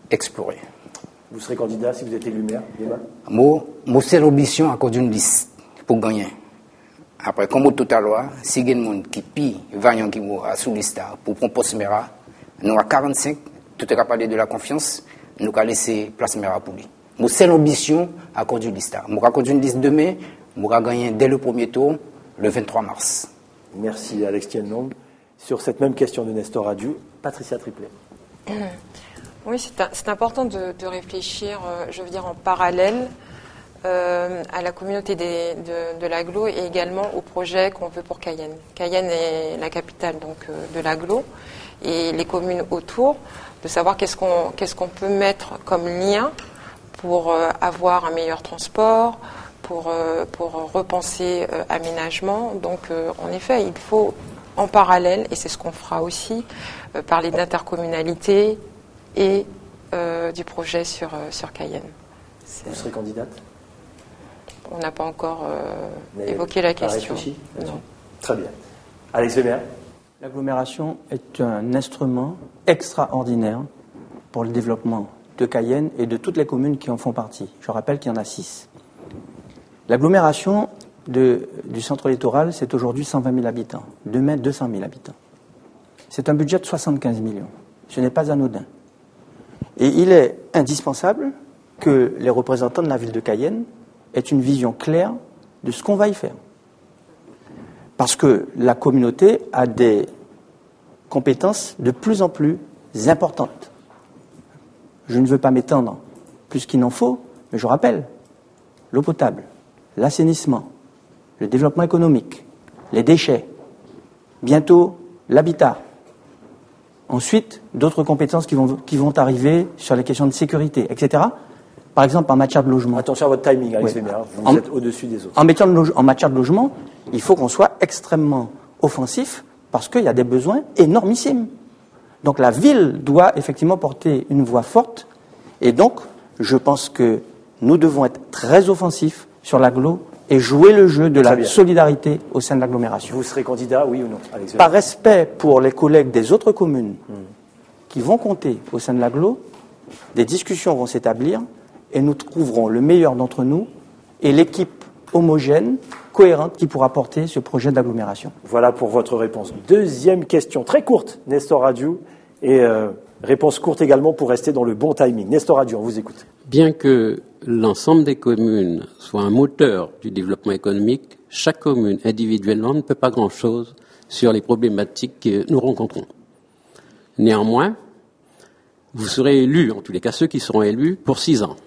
explorer. Vous serez candidat si vous êtes élu maire, Moi, c'est l'ambition à cause d'une liste pour gagner. Après, comme tout à l'heure, si il y a des gens qui pillent, vaillant qui vont à sous liste pour prendre poste maire, nous à 45, tout est parler de la confiance, nous allons laisser place maire pour lui. Mon seule ambition à conduire liste. Je vais conduire une liste demain, je vais gagner dès le premier tour, le 23 mars. Merci Alex Tienlong. Sur cette même question de Nestor Adieu, Patricia Triplet. Oui, c'est important de réfléchir, je veux dire, en parallèle à la communauté de l'agglo et également au projet qu'on veut pour Cayenne. Cayenne est la capitale donc, de l'agglo et les communes autour, de savoir qu'est-ce qu'on peut mettre comme lien pour avoir un meilleur transport, pour repenser aménagement. Donc, en effet, il faut en parallèle, et c'est ce qu'on fera aussi, parler d'intercommunalité et du projet sur Cayenne. Vous serez candidate ? On n'a pas encore évoqué la question. Non. Très bien. Alex Weber. L'agglomération est un instrument extraordinaire pour le développement de Cayenne et de toutes les communes qui en font partie. Je rappelle qu'il y en a 6. L'agglomération du centre littoral, c'est aujourd'hui 120 000 habitants. Demain, 200 000 habitants. C'est un budget de 75 millions. Ce n'est pas anodin. Et il est indispensable que les représentants de la ville de Cayenne aient une vision claire de ce qu'on va y faire. Parce que la communauté a des compétences de plus en plus importantes. Je ne veux pas m'étendre plus qu'il n'en faut, mais je rappelle, l'eau potable, l'assainissement, le développement économique, les déchets, bientôt l'habitat. Ensuite, d'autres compétences qui vont arriver sur les questions de sécurité, etc. Par exemple, en matière de logement. Attention à votre timing, Alex Weber. Vous êtes au-dessus des autres. En matière de logement, il faut qu'on soit extrêmement offensif parce qu'il y a des besoins énormissimes. Donc la ville doit effectivement porter une voix forte et donc je pense que nous devons être très offensifs sur l'agglo et jouer le jeu de la solidarité au sein de l'agglomération. Vous serez candidat, oui ou non, Alex Weber ? Par respect pour les collègues des autres communes qui vont compter au sein de l'agglo, des discussions vont s'établir et nous trouverons le meilleur d'entre nous et l'équipe homogène, cohérente, qui pourra porter ce projet d'agglomération. Voilà pour votre réponse. Deuxième question, très courte, Nestor Adieu, et réponse courte également pour rester dans le bon timing. Nestor Adieu, on vous écoute. Bien que l'ensemble des communes soit un moteur du développement économique, chaque commune individuellement ne peut pas grand-chose sur les problématiques que nous rencontrons. Néanmoins, vous serez élus, en tous les cas ceux qui seront élus, pour 6 ans.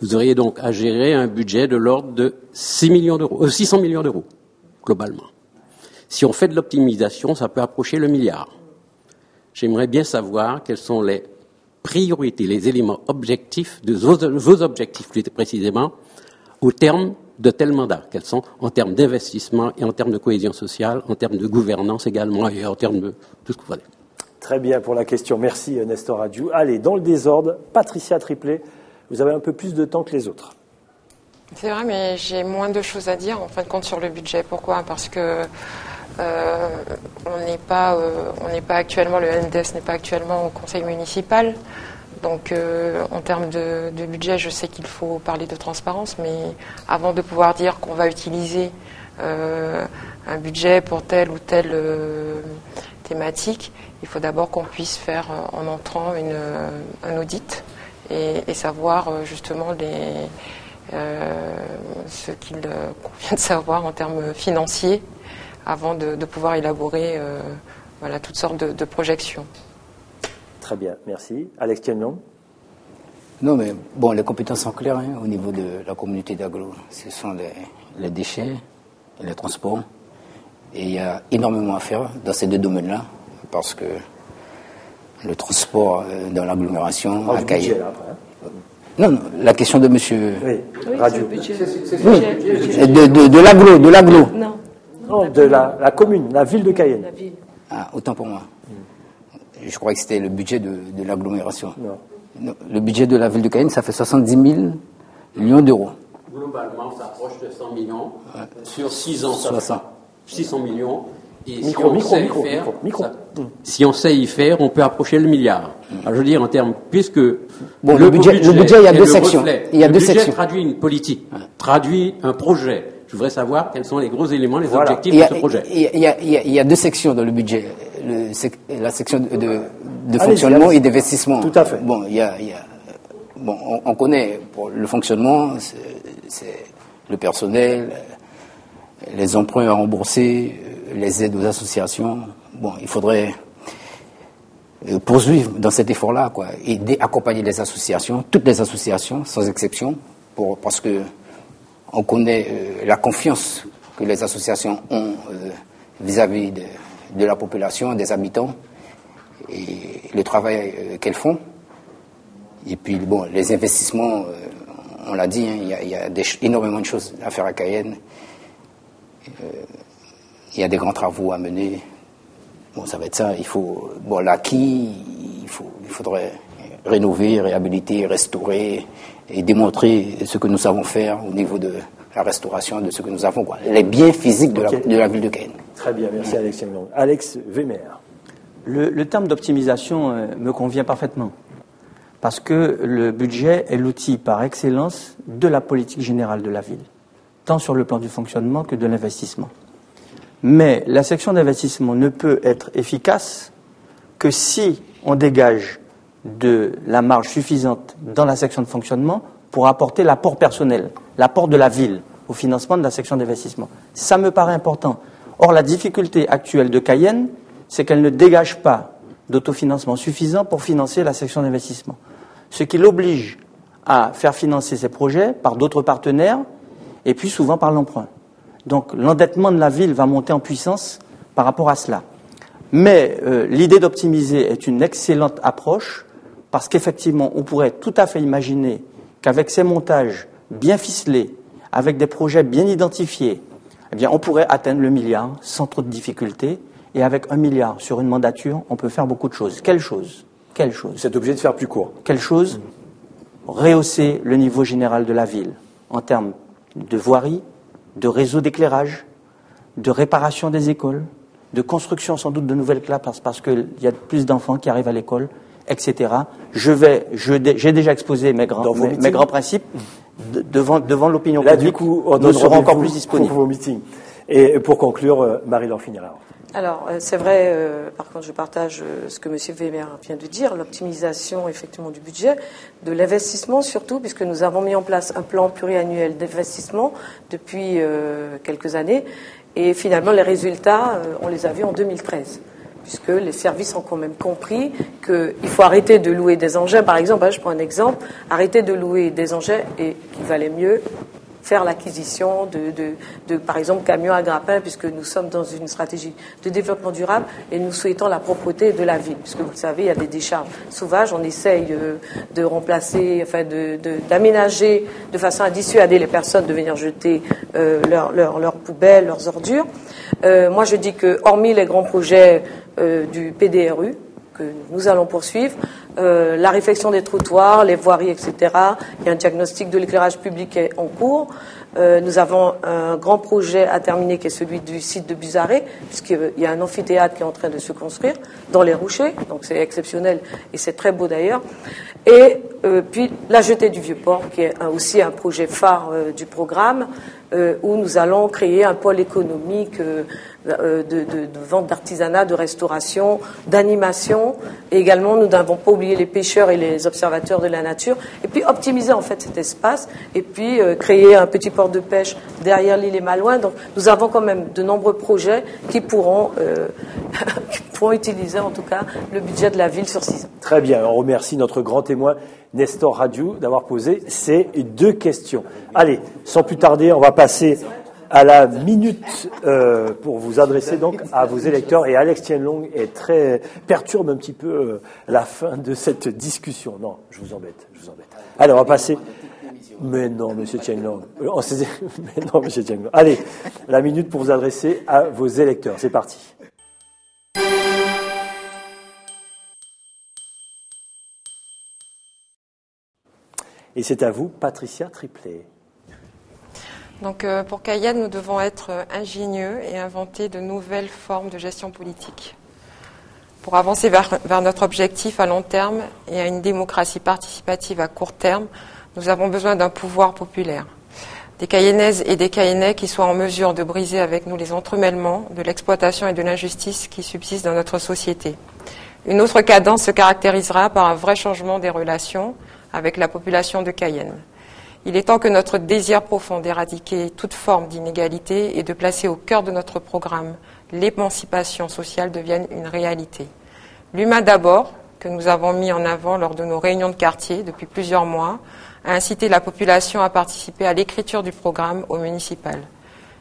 Vous auriez donc à gérer un budget de l'ordre de 600 millions d'euros, globalement. Si on fait de l'optimisation, ça peut approcher le milliard. J'aimerais bien savoir quelles sont les priorités, les éléments objectifs, vos objectifs plus précisément, au terme de tel mandat. Quels sont en termes d'investissement et en termes de cohésion sociale, en termes de gouvernance également et en termes de tout ce que vous voulez. Très bien pour la question. Merci Nestor Adieu. Allez, dans le désordre, Patricia Triplet. Vous avez un peu plus de temps que les autres. C'est vrai, mais j'ai moins de choses à dire en fin de compte sur le budget. Pourquoi ? Parce que on n'est pas actuellement, le MDS n'est pas actuellement au conseil municipal. Donc en termes de budget, je sais qu'il faut parler de transparence, mais avant de pouvoir dire qu'on va utiliser un budget pour telle ou telle thématique, il faut d'abord qu'on puisse faire en entrant un audit. Et savoir justement ce qu'il convient de savoir en termes financiers avant de pouvoir élaborer toutes sortes de projections. Très bien, merci. Alex Tienlong. Non, mais bon, les compétences sont claires au niveau de la communauté d'agglo. Ce sont les déchets et les transports. Et il y a énormément à faire dans ces deux domaines-là parce que le transport dans l'agglomération à Cayenne. Non, la question de monsieur. Oui, Radio. Oui, de l'agglo. Non, de la commune, la ville de Cayenne. Ah, autant pour moi. Je crois que c'était le budget de l'agglomération. Non, le budget de la ville de Cayenne, ça fait 70 millions d'euros. Globalement, ça approche de 100 millions. Sur 6 ans, 600 millions. Et si on sait y faire, on peut approcher le milliard. Alors, je veux dire, en termes, puisque bon, le budget, il y a deux sections. Le budget traduit une politique, traduit un projet. Je voudrais savoir quels sont les gros éléments, les objectifs de ce projet. Il y a deux sections dans le budget. La section de fonctionnement et d'investissement. Tout à fait. Bon, il y a bon, on connaît pour le fonctionnement, c'est le personnel, les emprunts à rembourser, les aides aux associations. Bon, il faudrait poursuivre dans cet effort-là, quoi, et accompagner les associations, toutes les associations, sans exception, parce que on connaît la confiance que les associations ont vis-à-vis de la population, des habitants, et le travail qu'elles font. Et puis, bon, les investissements, on l'a dit, hein, il y a énormément de choses à faire à Cayenne. Il y a des grands travaux à mener. Bon, ça va être ça. Il faut, bon, l'acquis, il faudrait rénover, réhabiliter, restaurer et démontrer ce que nous savons faire au niveau de la restauration de ce que nous avons, quoi. Les biens physiques de la ville de Cayenne. Très bien, merci Alex Tienglong. Alex Wehmer. Le terme d'optimisation me convient parfaitement, parce que le budget est l'outil par excellence de la politique générale de la ville, tant sur le plan du fonctionnement que de l'investissement. Mais la section d'investissement ne peut être efficace que si on dégage de la marge suffisante dans la section de fonctionnement pour apporter l'apport personnel, l'apport de la ville au financement de la section d'investissement. Ça me paraît important. Or, la difficulté actuelle de Cayenne, c'est qu'elle ne dégage pas d'autofinancement suffisant pour financer la section d'investissement. Ce qui l'oblige à faire financer ses projets par d'autres partenaires et puis souvent par l'emprunt. Donc l'endettement de la ville va monter en puissance par rapport à cela. Mais l'idée d'optimiser est une excellente approche parce qu'effectivement, on pourrait tout à fait imaginer qu'avec ces montages bien ficelés, avec des projets bien identifiés, eh bien, on pourrait atteindre le milliard sans trop de difficultés. Et avec 1 milliard sur une mandature, on peut faire beaucoup de choses. Quelle chose ? Quelle chose ? Vous êtes obligé de faire plus court. Quelle chose ? Rehausser le niveau général de la ville en termes de voirie, de réseau d'éclairage, de réparation des écoles, de construction sans doute de nouvelles classes parce qu'il y a plus d'enfants qui arrivent à l'école, etc. J'ai déjà exposé mes grands principes devant l'opinion publique. Du coup, nous serons encore plus disponibles. Pour vos meetings. Et pour conclure, Marie-Laure Finira. Alors, c'est vrai, par contre, je partage ce que M. Wehmer vient de dire, l'optimisation, effectivement, du budget, de l'investissement surtout, puisque nous avons mis en place un plan pluriannuel d'investissement depuis quelques années, et finalement, les résultats, on les a vus en 2013, puisque les services ont quand même compris qu'il faut arrêter de louer des engins, par exemple, je prends un exemple, arrêter de louer des engins et qu'il valait mieux faire l'acquisition de, par exemple, camions à grappin, puisque nous sommes dans une stratégie de développement durable et nous souhaitons la propreté de la ville, puisque vous le savez, il y a des décharges sauvages, on essaye de remplacer, enfin d'aménager de façon à dissuader les personnes de venir jeter leurs poubelles, leurs ordures. Moi, je dis que, hormis les grands projets du PDRU, que nous allons poursuivre, la réfection des trottoirs, les voiries, etc. Il y a un diagnostic de l'éclairage public qui est en cours. Nous avons un grand projet à terminer qui est celui du site de Buzaré, puisqu'il y a un amphithéâtre qui est en train de se construire dans les Rochers, donc c'est exceptionnel et c'est très beau d'ailleurs. Et puis la jetée du Vieux-Port, qui est aussi un projet phare du programme, où nous allons créer un pôle économique de vente d'artisanat, de restauration, d'animation. Et également, nous n'avons pas oublié les pêcheurs et les observateurs de la nature. Et puis optimiser en fait cet espace. Et puis créer un petit port de pêche derrière l'île et Malouin. Donc nous avons quand même de nombreux projets qui pourront utiliser en tout cas le budget de la ville sur 6 ans. Très bien. On remercie notre grand témoin Nestor Radiou d'avoir posé ces 2 questions. Allez, sans plus tarder, on va passer à la minute pour vous adresser donc à vos électeurs. Et Alex Tienglong perturbe un petit peu la fin de cette discussion. Non, je vous embête. Allez, on va passer. Mais non, Monsieur Tienglong. Mais non, Monsieur Tienglong. Allez, la minute pour vous adresser à vos électeurs. C'est parti. Et c'est à vous, Patricia Triplet. Donc, pour Cayenne, nous devons être ingénieux et inventer de nouvelles formes de gestion politique. Pour avancer vers notre objectif à long terme et à une démocratie participative à court terme, nous avons besoin d'un pouvoir populaire. Des Cayennaises et des Cayennais qui soient en mesure de briser avec nous les entremêlements de l'exploitation et de l'injustice qui subsistent dans notre société. Une autre cadence se caractérisera par un vrai changement des relations, avec la population de Cayenne. Il est temps que notre désir profond d'éradiquer toute forme d'inégalité et de placer au cœur de notre programme l'émancipation sociale devienne une réalité. L'humain d'abord, que nous avons mis en avant lors de nos réunions de quartier depuis plusieurs mois, a incité la population à participer à l'écriture du programme au municipal.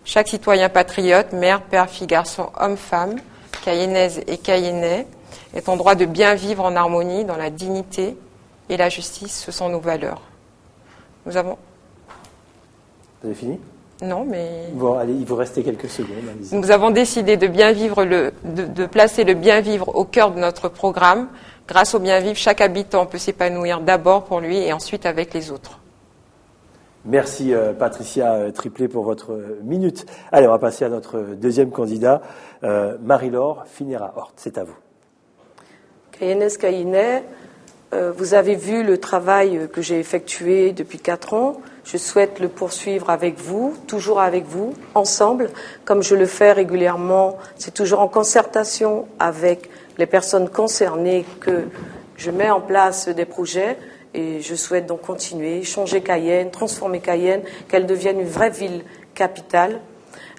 Chaque citoyen patriote, mère, père, fille, garçon, homme, femme, cayennaise et cayennais, est en droit de bien vivre en harmonie dans la dignité et la justice, ce sont nos valeurs. Nous avons... Vous avez fini ? Non, mais... Bon, allez, il vous restait quelques secondes. Allez-y. Nous avons décidé de bien vivre de placer le bien vivre au cœur de notre programme. Grâce au bien vivre, chaque habitant peut s'épanouir d'abord pour lui et ensuite avec les autres. Merci Patricia Triplet pour votre minute. Allez, on va passer à notre deuxième candidat, Marie-Laure Finera-Hort. C'est à vous. Cayennaise, Cayennais, vous avez vu le travail que j'ai effectué depuis 4 ans. Je souhaite le poursuivre avec vous, toujours avec vous, ensemble, comme je le fais régulièrement. C'est toujours en concertation avec les personnes concernées que je mets en place des projets. Et je souhaite donc continuer, changer Cayenne, transformer Cayenne, qu'elle devienne une vraie ville capitale,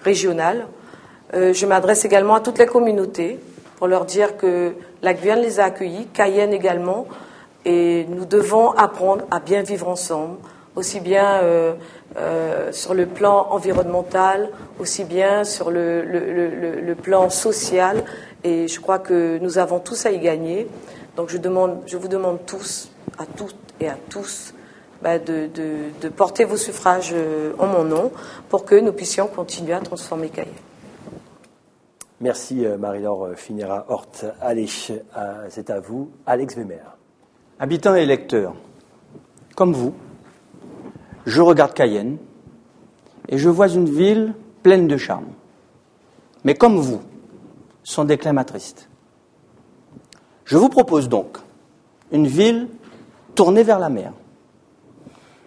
régionale. Je m'adresse également à toutes les communautés pour leur dire que la Guyane les a accueillis, Cayenne également, et nous devons apprendre à bien vivre ensemble, aussi bien sur le plan environnemental, aussi bien sur le plan social, et je crois que nous avons tous à y gagner. Donc je vous demande tous, à toutes et à tous, de porter vos suffrages en mon nom pour que nous puissions continuer à transformer Cayenne. Merci Marie-Laure Finera-Hort. Allez, c'est à vous, Alex Wemer. Habitants et électeurs, comme vous, je regarde Cayenne et je vois une ville pleine de charme. Mais comme vous, son déclin m'attriste. Je vous propose donc une ville tournée vers la mer,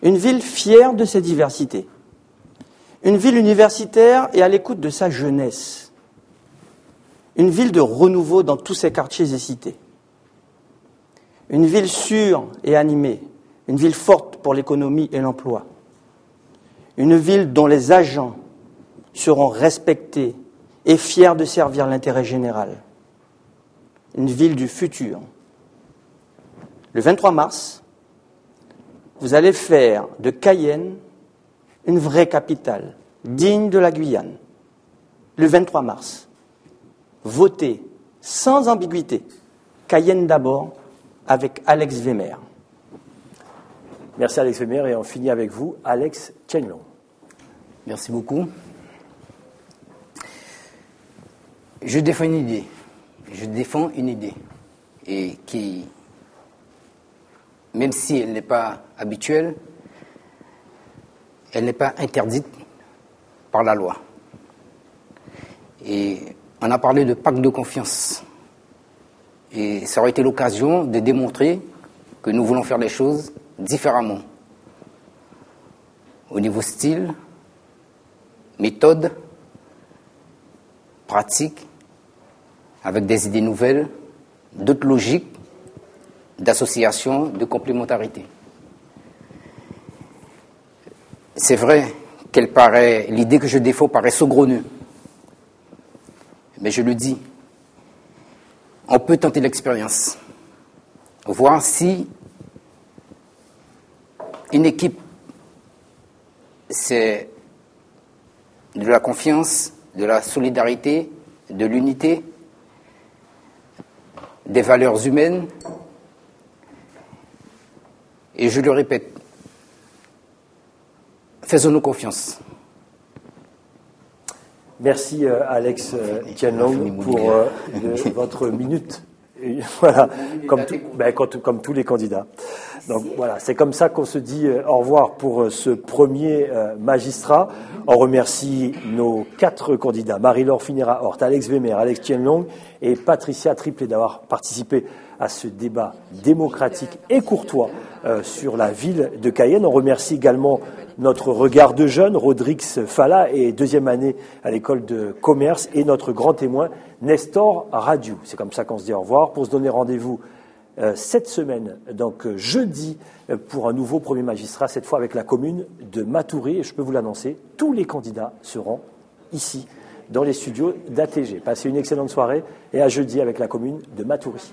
une ville fière de ses diversités, une ville universitaire et à l'écoute de sa jeunesse, une ville de renouveau dans tous ses quartiers et cités, une ville sûre et animée, une ville forte pour l'économie et l'emploi, une ville dont les agents seront respectés et fiers de servir l'intérêt général, une ville du futur. Le 23 mars, vous allez faire de Cayenne une vraie capitale, digne de la Guyane. Le 23 mars, votez sans ambiguïté Cayenne d'abord avec Alex Wemer. Merci Alex Wemer et on finit avec vous, Alex Tienlong. Merci beaucoup. Je défends une idée. Et qui, même si elle n'est pas habituelle, elle n'est pas interdite par la loi. Et on a parlé de pacte de confiance. Et ça aurait été l'occasion de démontrer que nous voulons faire les choses différemment. Au niveau style, méthode, pratique, avec des idées nouvelles, d'autres logiques d'association, de complémentarité. C'est vrai l'idée que je défends paraît saugrenue, mais je le dis, on peut tenter l'expérience, voir si une équipe, c'est de la confiance, de la solidarité, de l'unité, des valeurs humaines. Et je le répète, faisons-nous confiance. Merci Alex Tienlong pour votre minute. Et voilà, comme tous les candidats. Donc voilà, c'est comme ça qu'on se dit au revoir pour ce premier magistrat. On remercie nos 4 candidats, Marie-Laure Finera-Hort, Alex Wemer, Alex Tienlong et Patricia Triplet d'avoir participé à ce débat démocratique et courtois sur la ville de Cayenne. On remercie également notre regard de jeune, Rodrix Falla, et 2e année à l'école de commerce, et notre grand témoin, Nestor Radiou. C'est comme ça qu'on se dit au revoir, pour se donner rendez-vous cette semaine, donc jeudi, pour un nouveau premier magistrat, cette fois avec la commune de Matoury. Et je peux vous l'annoncer, tous les candidats seront ici, dans les studios d'ATG. Passez une excellente soirée et à jeudi avec la commune de Matoury.